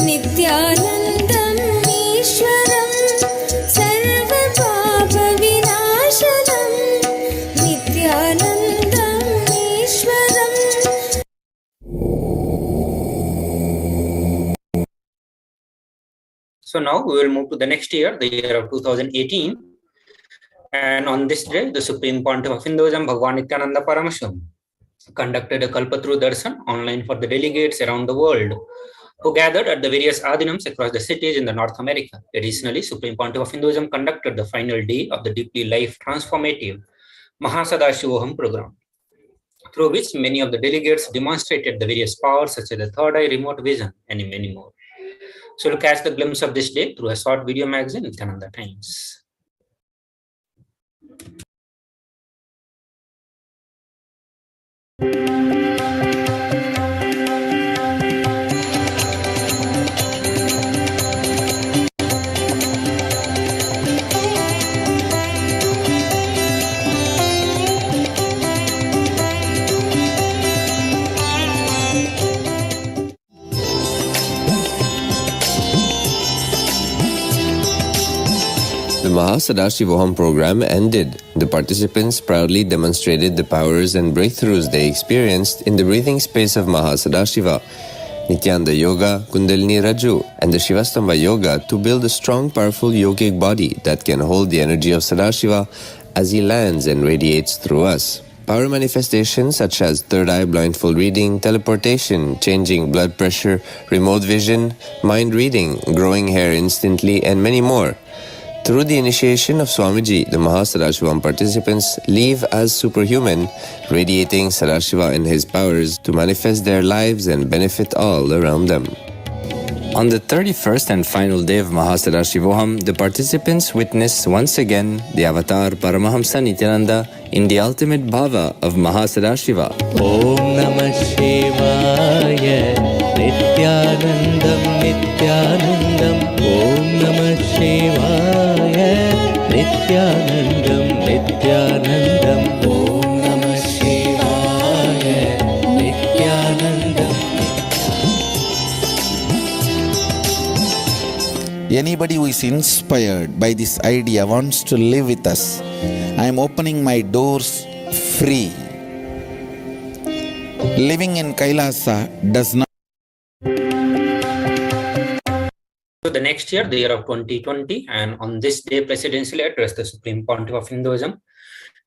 नित्यानन्दम् ईश्वरं सर्वपापविनाशनम् नित्यानन्दम् ईश्वरम् So now we will move to the next year, the year of 2018. And on this day, the Supreme Pontiff of Hinduism, Bhagwan Nithyananda Paramashivam, conducted a Kalpatru Darshan online for the delegates around the world who gathered at the various adinams across the cities in the North America. Additionally, Supreme Pontiff of Hinduism conducted the final day of the deeply life transformative Paramashivoham program, through which many of the delegates demonstrated the various powers such as the third eye, remote vision, and many more. So to catch the glimpse of this day through a short video magazine, Nithyananda Times. The Paramashivoham program ended. The participants proudly demonstrated the powers and breakthroughs they experienced in the breathing space of Sadashiva, Nityananda Yoga, Kundalini Raju, and the Shivastamba Yoga to build a strong, powerful yogic body that can hold the energy of Sadashiva as he lands and radiates through us. Power manifestations such as third eye blindfold reading, teleportation, changing blood pressure, remote vision, mind reading, growing hair instantly, and many more. Through the initiation of Swamiji, the Sadashivam participants leave as superhuman, radiating Sadashiva and his powers to manifest their lives and benefit all around them. On the 31st and final day of Sadashivoham, the participants witness once again the avatar Paramahamsa Nithyananda in the ultimate bhava of Sadashiva. Om Namah Shivaya Nithyanandam Nithyanandam Om Namah Shivaya Nithyanandam Nithyanandam Om Namah Shivaya Nithyanandam. anybody who is inspired by this idea wants to live with us, I am opening my doors free. Living in Kailasa does not. So the next year, the year of 2020, and on this day, presidential address, the Supreme Pontiff of Hinduism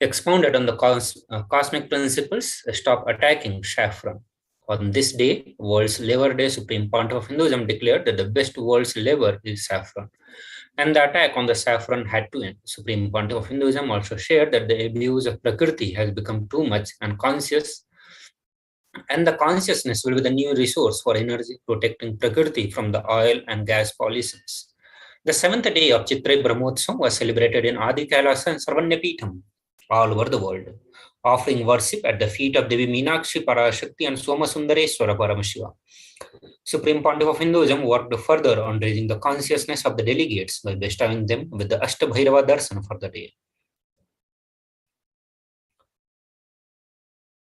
expounded on the cosmic principles, stop attacking saffron. On this day, World's Liver Day, Supreme Pontiff of Hinduism declared that the best world's liver is saffron, and the attack on the saffron had to end. Supreme Pontiff of Hinduism also shared that the abuse of Prakriti has become too much unconscious, and the consciousness will be the new resource for energy, protecting Prakriti from the oil and gas pollutions. The seventh day of Chitra Brahmotsav was celebrated in Adi Kailasa and Sarvanyapeetham all over the world, offering worship at the feet of Devi Meenakshi, Parashakti, and Somasundareswara Paramashivam. Supreme Pontiff of Hinduism worked further on raising the consciousness of the delegates by bestowing them with the Ashtabhairava darshan for the day.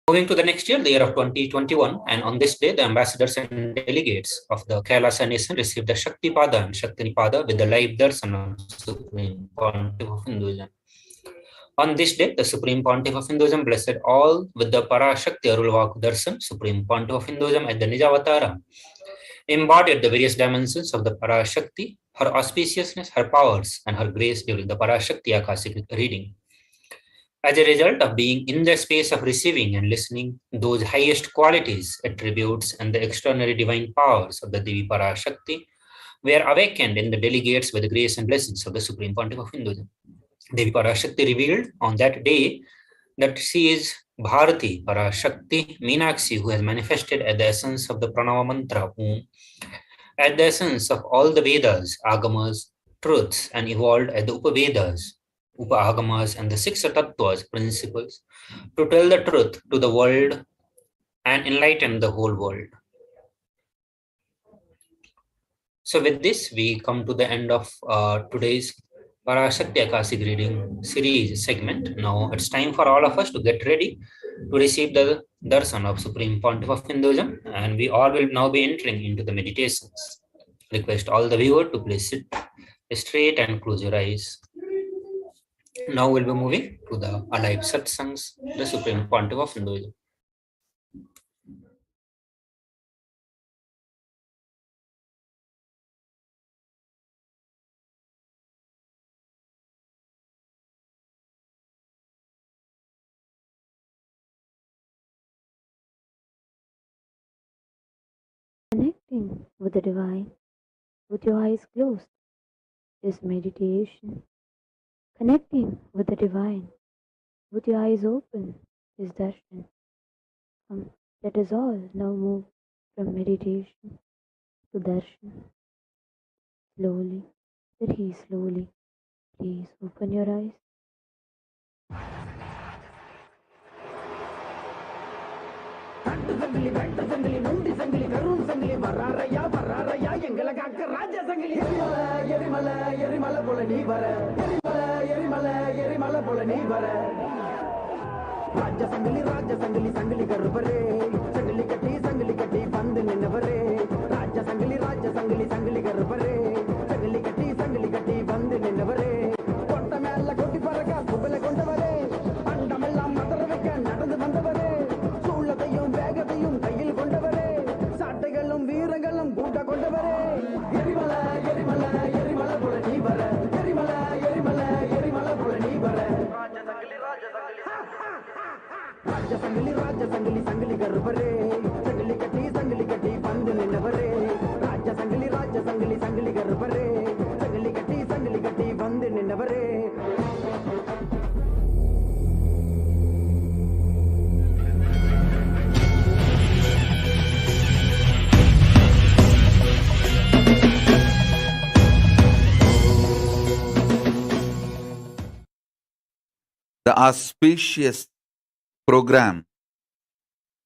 Moving to the next year, the year of 2021, and on this day, the ambassadors and delegates of the Kailasa nation received the Shakti Pada and Shakti Pada with the live darshan of Supreme Pontiff of Hinduism. On this day, the Supreme Pontiff of Hinduism blessed all with the Parashakti Arulvaku darshan. Supreme Pontiff of Hinduism at the Nijavatara embodied the various dimensions of the Parashakti, her auspiciousness, her powers, and her grace during the Parashakti Akashic reading. As a result of being in the space of receiving and listening, those highest qualities, attributes, and the extraordinary divine powers of the Devi Parashakti were awakened in the delegates by the grace and blessings of the Supreme Pontiff of Hinduism. Devi Parashakti revealed on that day that she is Bharati Parashakti Meenakshi, who has manifested at the essence of the Pranava Mantra Om, at the essence of all the Vedas, Agamas, truths, and evolved at the Upavedas, Upa-Agamas, and the six Tattvas, principles, to tell the truth to the world and enlighten the whole world. So with this, we come to the end of today's Parashakti Akashic reading series segment. Now it's time for all of us to get ready to receive the darshan of Supreme Pontiff of Hinduism, and we all will now be entering into the meditations. Request all the viewers to please sit straight and close your eyes. Now we'll be moving to the alive satsangs, the Supreme Pontiff of Hinduism. Connecting with the divine with your eyes closed is meditation. Connecting with the divine with your eyes open is darshan. Let us all now move from meditation to darshan. Slowly, very slowly, please open your eyes. The auspicious program,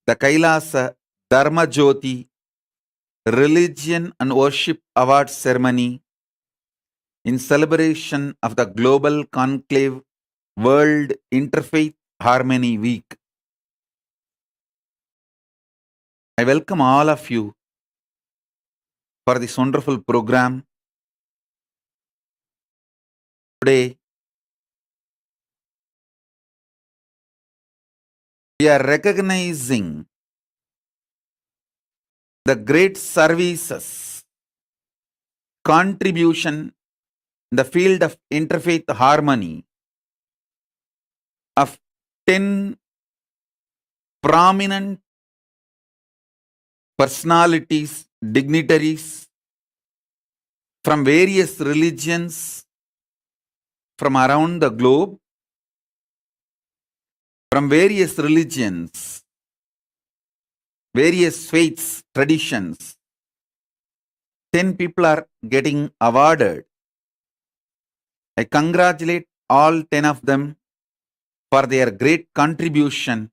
the Kailasa Dharma Jyoti Religion and Worship Award Ceremony in celebration of the Global Conclave World Interfaith Harmony Week. I welcome all of you for this wonderful program Today, we are recognizing the great services, contribution in the field of interfaith harmony of 10 prominent personalities, dignitaries from various religions from around the globe, from various religions, various faiths, traditions. 10 people are getting awarded. I congratulate all 10 of them for their great contribution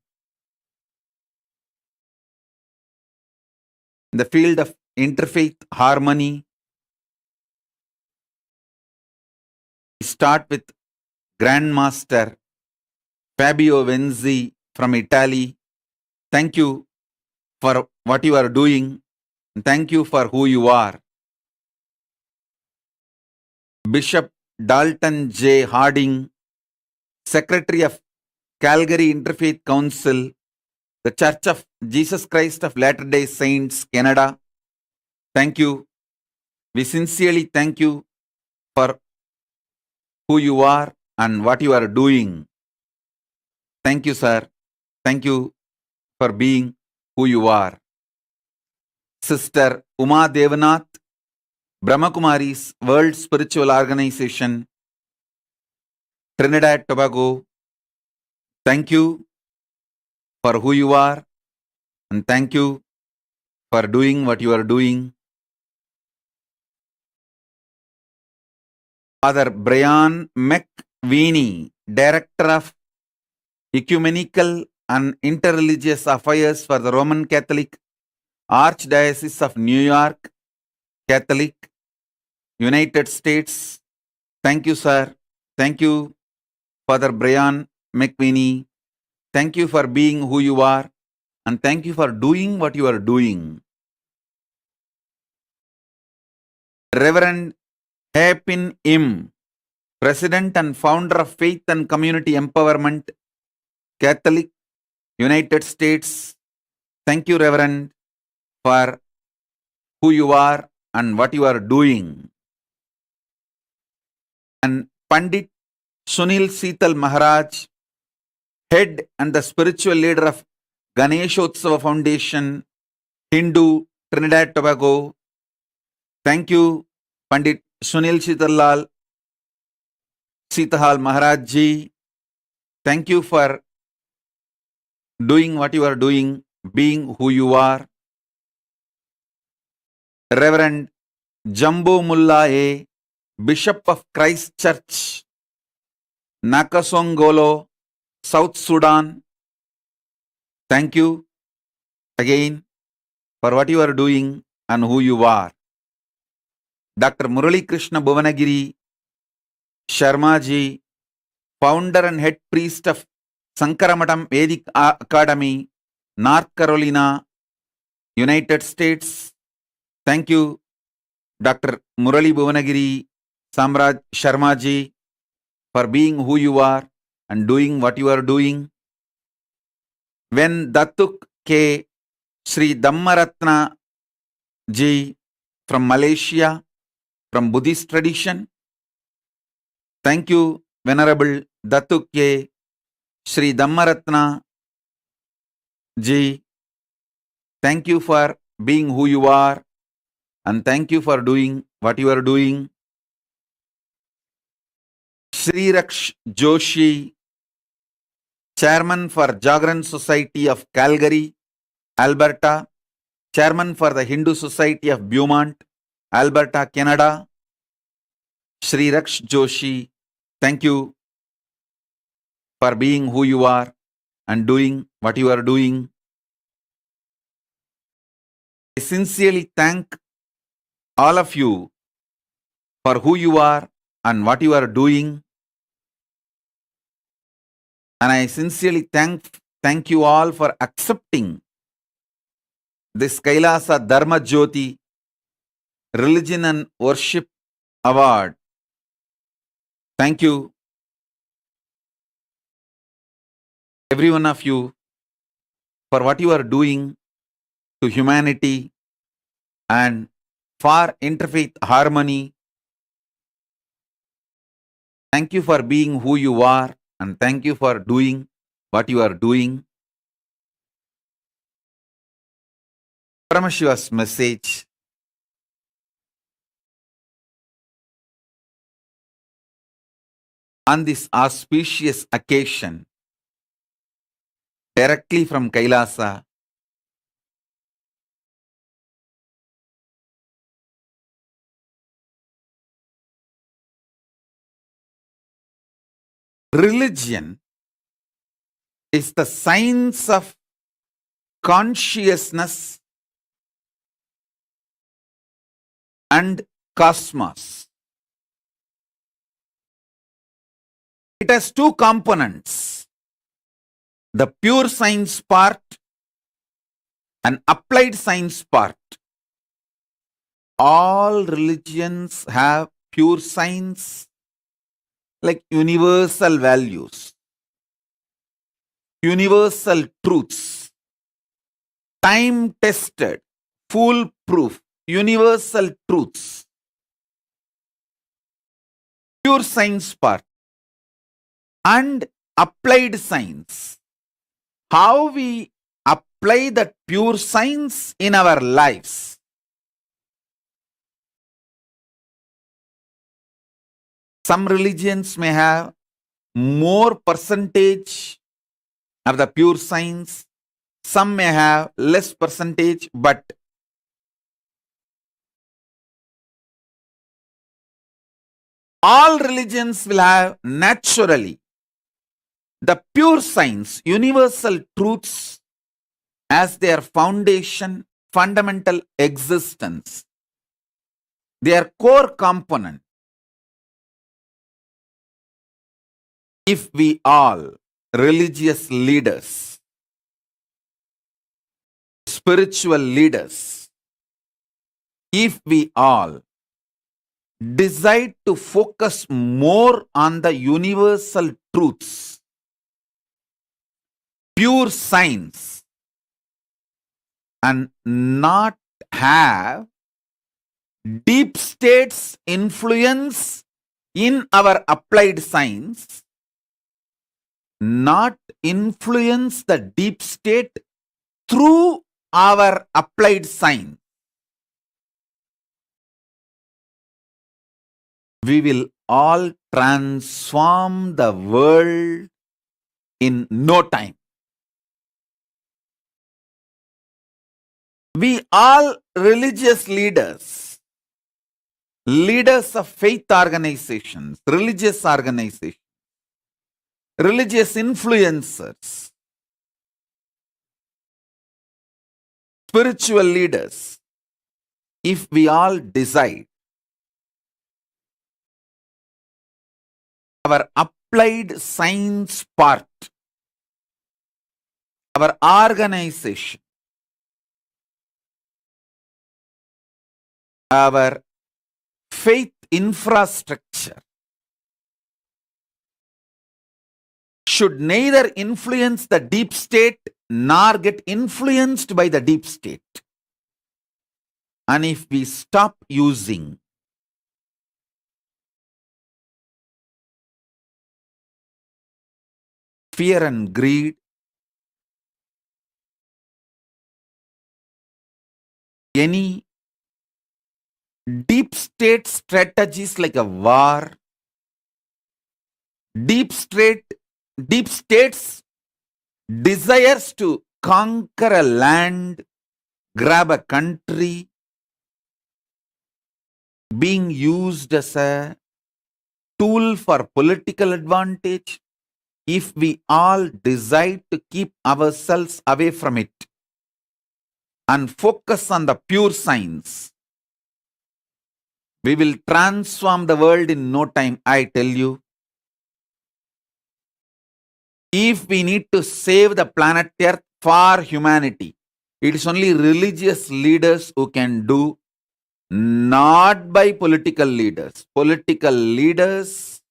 in the field of interfaith harmony. We start with Grandmaster Fabio Venzi from Italy. Thank you for what you are doing. Thank you for who you are. Bishop Dalton J. Harding, Secretary of Calgary Interfaith Council, the Church of Jesus Christ of Latter-day Saints, Canada. Thank you. We sincerely thank you for who you are and what you are doing. Thank you, sir. Thank you for being who you are. Sister Uma Devanath, Brahmakumari's World Spiritual Organization, Trinidad Tobago. Thank you for who you are and thank you for doing what you are doing. Father Brian McWeeny, Director of Ecumenical and Interreligious Affairs for the Roman Catholic Archdiocese of New York, Catholic, United States. Thank you, sir. Thank you, Father Brian McWeeny. Thank you for being who you are and thank you for doing what you are doing. Reverend Hapin Im, President and Founder of Faith and Community Empowerment, Catholic, United States. Thank you, Reverend, for who you are and what you are doing. And Pandit Sunil Seetal Maharaj, Head and the Spiritual Leader of Ganeshotsava Foundation, Hindu, Trinidad Tobago. Thank you, Pandit Sunil Seetahal Maharaj Ji. Thank you for doing what you are doing, being who you are. Reverend Jambu Mullah A, Bishop of Christ Church, Nakasongolo, South Sudan. Thank you again for what you are doing and who you are. Dr. Murali Krishna Bhuvanagiri Sharma Ji, Founder and Head Priest of Sankaramatam Vedic Academy, North Carolina, United States. Thank you, Dr. Murali Bhuvanagiri Samraj Sharma Ji, for being who you are and doing what you are doing. When Datuk K. Sri Dhammaratna Ji from Malaysia, from Buddhist tradition. Thank you, Venerable Datuk K. Sri Dhammaratna Ji. Thank you for being who you are and thank you for doing what you are doing. Sri Raksh Joshi, Chairman for Jagran Society of Calgary, Alberta, Chairman for the Hindu Society of Beaumont, Alberta, Canada. Sri Raksh Joshi, thank you for being who you are and doing what you are doing. I sincerely thank all of you for who you are and what you are doing. And I sincerely thank you all for accepting this Kailasa Dharma Jyoti Religion and Worship Award Thank you, every one of you, for what you are doing to humanity and for interfaith harmony. Thank you for being who you are, and thank you for doing what you are doing. Paramashiva's message on this auspicious occasion, directly from Kailasa, religion is the science of consciousness and cosmos. It has two components, the pure science part and applied science part. All religions have pure science, like universal values, universal truths, time-tested, foolproof, universal truths. Pure science part and applied science. How we apply that pure science in our lives. Some religions may have more percentage of the pure science. Some may have less percentage, but all religions will have naturally the pure science, universal truths as their foundation, fundamental existence, their core component. If we all, religious leaders, spiritual leaders, if we all decide to focus more on the universal truths, pure science, and not have deep states influence in our applied science, not influence the deep state through our applied science, we will all transform the world in no time. We all religious leaders, leaders of faith organizations, religious organizations, religious influencers, spiritual leaders, if we all decide our applied science part, our organization, our faith infrastructure should neither influence the deep state nor get influenced by the deep state. And if we stop using fear and greed, any deep state strategies like a war, deep states desires to conquer a land, grab a country, being used as a tool for political advantage, if we all decide to keep ourselves away from it and focus on the pure science, we will transform the world in no time, I tell you. If we need to save the planet Earth for humanity, it is only religious leaders who can do, not by political leaders. Political leaders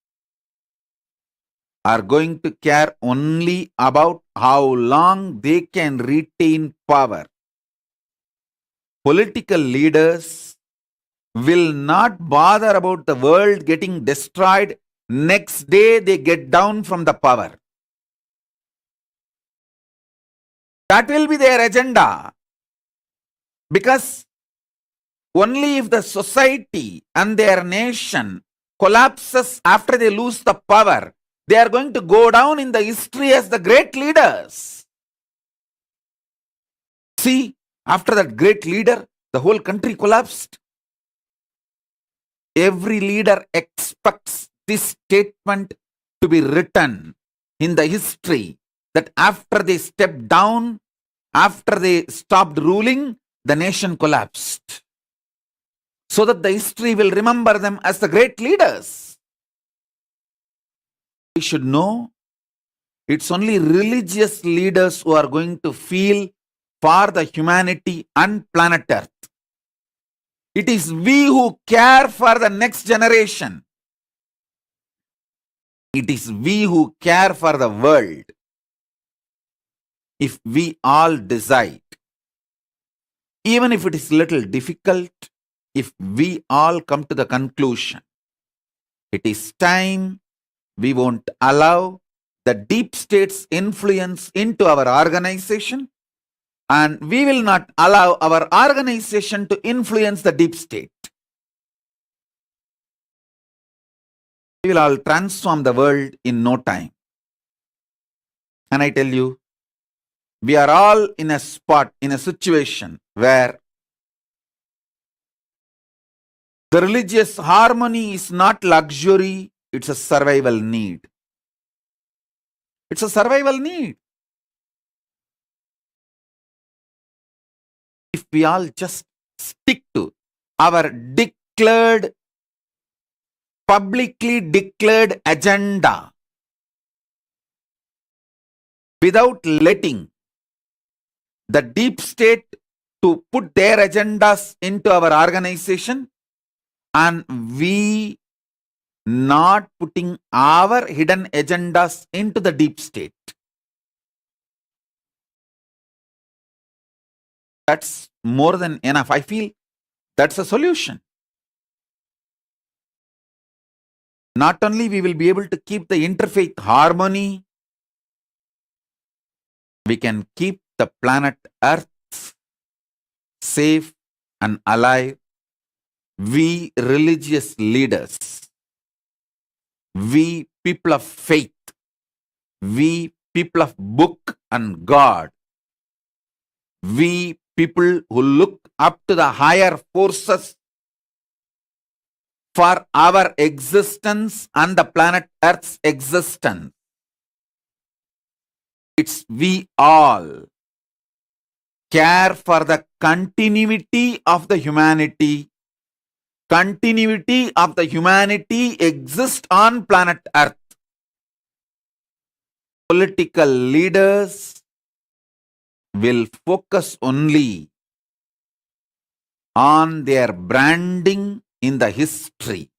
are going to care only about how long they can retain power. Political leaders will not bother about the world getting destroyed next day they get down from the power. That will be their agenda. Because only if the society and their nation collapses after they lose the power, they are going to go down in the history as the great leaders. See, after that great leader, the whole country collapsed. Every leader expects this statement to be written in the history that after they stepped down, after they stopped ruling, the nation collapsed. So that the history will remember them as the great leaders. We should know it's only religious leaders who are going to feel for the humanity and planet Earth. It is we who care for the next generation. It is we who care for the world. If we all decide, even if it is little difficult, if we all come to the conclusion, it is time we won't allow the deep state's influence into our organization, and we will not allow our organization to influence the deep state. We will all transform the world in no time. And I tell you, we are all in a spot, in a situation where the religious harmony is not luxury, it's a survival need. It's a survival need. If we all just stick to our publicly declared agenda without letting the deep state to put their agendas into our organization, and we not putting our hidden agendas into the deep state. That's more than enough. I feel that's a solution. Not only we will be able to keep the interfaith harmony, we can keep the planet Earth safe and alive. We religious leaders, we people of faith, we people of book and God, we people who look up to the higher forces for our existence and the planet Earth's existence. It's we all care for the continuity of the humanity. Continuity of the humanity exists on planet Earth. Political leaders will focus only on their branding in the history.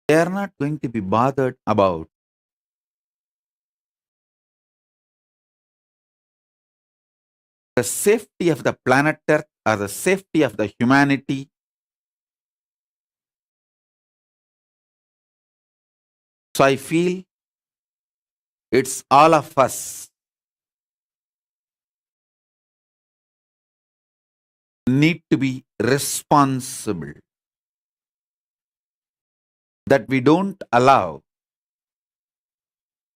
They are not going to be bothered about the safety of the planet Earth or the safety of the humanity. So I feel it's all of us need to be responsible that we don't allow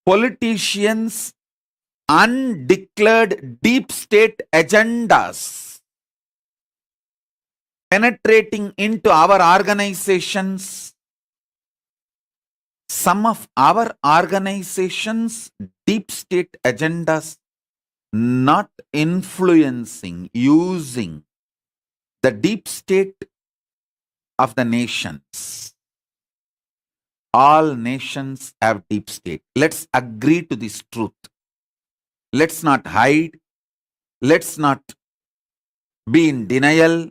politicians' undeclared deep state agendas penetrating into our organizations. Some of our organizations' deep state agendas not influencing, using the deep state of the nations. All nations have deep state. Let's agree to this truth. Let's not hide. Let's not be in denial.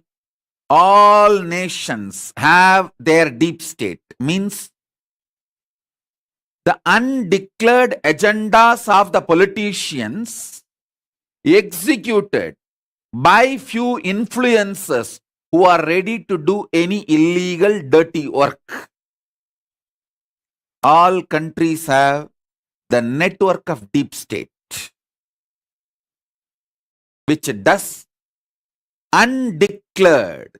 All nations have their deep state. Means the undeclared agendas of the politicians executed by few influencers who are ready to do any illegal, dirty work. All countries have the network of deep state, which does undeclared,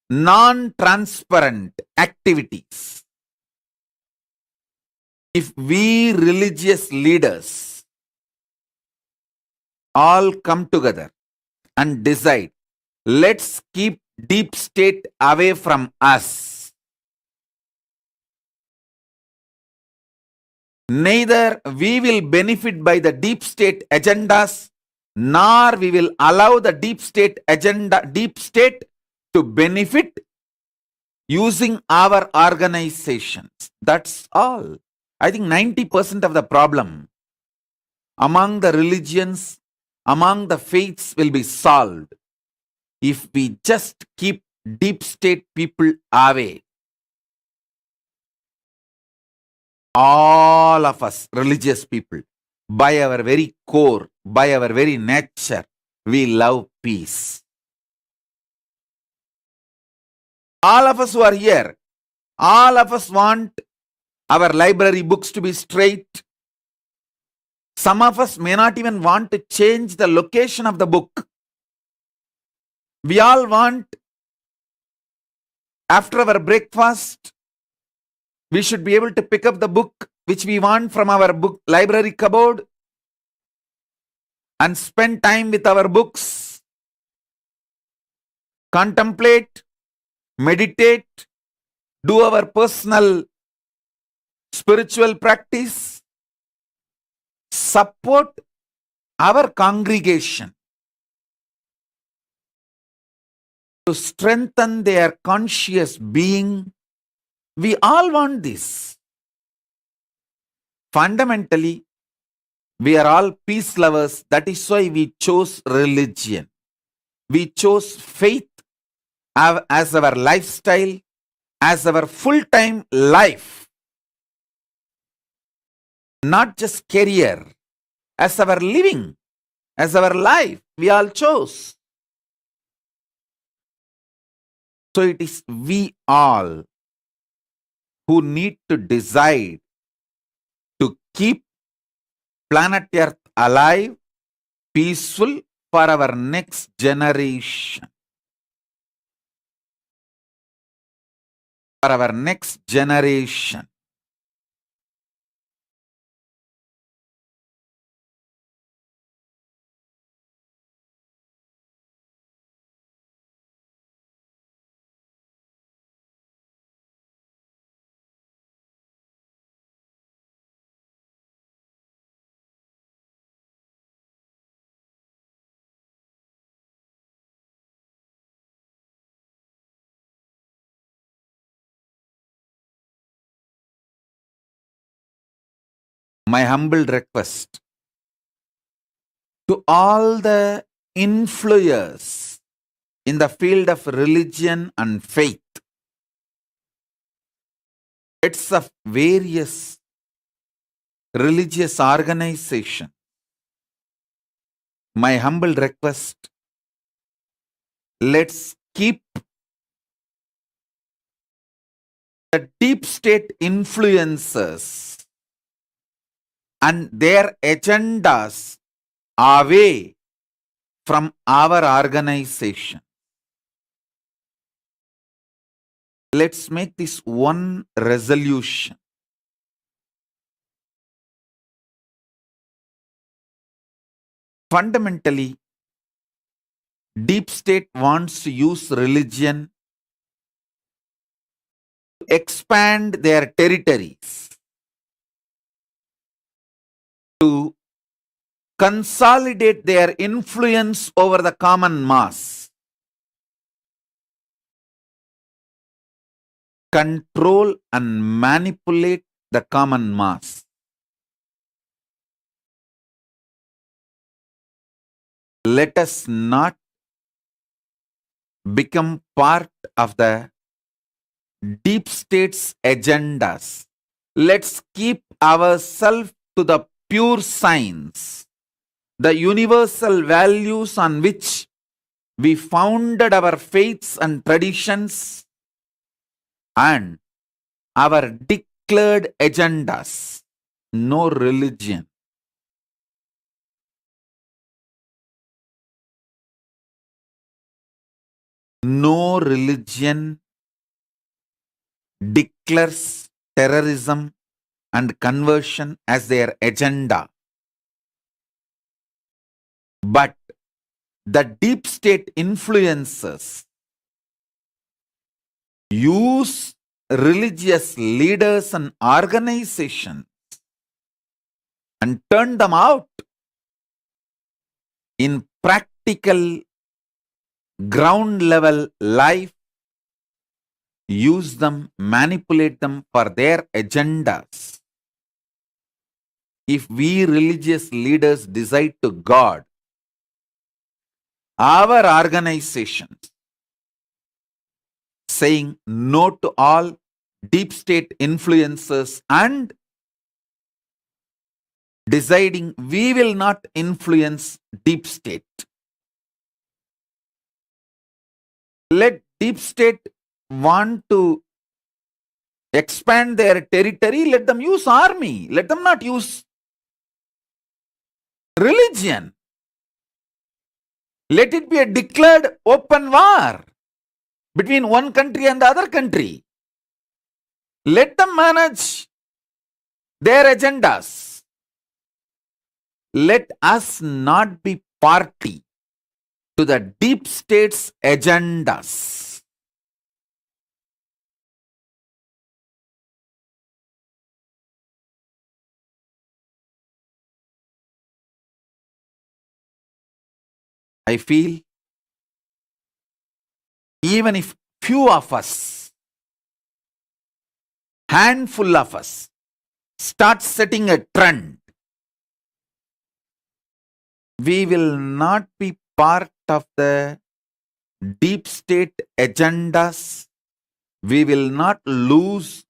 non-transparent activities. If we religious leaders all come together and decide, let's keep deep state away from us, neither we will benefit by the deep state agendas, nor we will allow the deep state to benefit using our organizations. That's all. I think 90% of the problem among the religions, among the faiths will be solved if we just keep deep state people away. All of us religious people, by our very core, by our very nature, we love peace. All of us who are here, all of us want our library books to be straight. Some of us may not even want to change the location of the book. We all want, after our breakfast, we should be able to pick up the book which we want from our book library cupboard and spend time with our books, contemplate, meditate, do our personal spiritual practice, support our congregation to strengthen their conscious being. We all want this. Fundamentally, we are all peace lovers. That is why we chose religion. We chose faith as our lifestyle, as our full-time life. Not just career, as our living, as our life. We all chose. So it is we all who need to decide to keep planet Earth alive, peaceful for our next generation. For our next generation. My humble request to all the influencers in the field of religion and faith, it's of various religious organizations. My humble request, let's keep the deep state influencers and their agendas away from our organization. Let's make this one resolution. Fundamentally, deep state wants to use religion to expand their territories, to consolidate their influence over the common mass, control and manipulate the common mass. Let us not become part of the deep state's agendas. Let's keep ourselves to the pure science, the universal values on which we founded our faiths and traditions, and our declared agendas. No religion. No religion declares terrorism and conversion as their agenda. But the deep state influences use religious leaders and organizations and turn them out in practical ground level life, use them, manipulate them for their agendas. If we religious leaders decide to God, our organizations saying no to all deep state influences and deciding we will not influence deep state. Let deep state want to expand their territory, let them use army, let them not use religion. Let it be a declared open war between one country and the other country. Let them manage their agendas. Let us not be party to the deep state's agendas. I feel even if few of us, handful of us, start setting a trend, we will not be part of the deep state agendas. We will not lose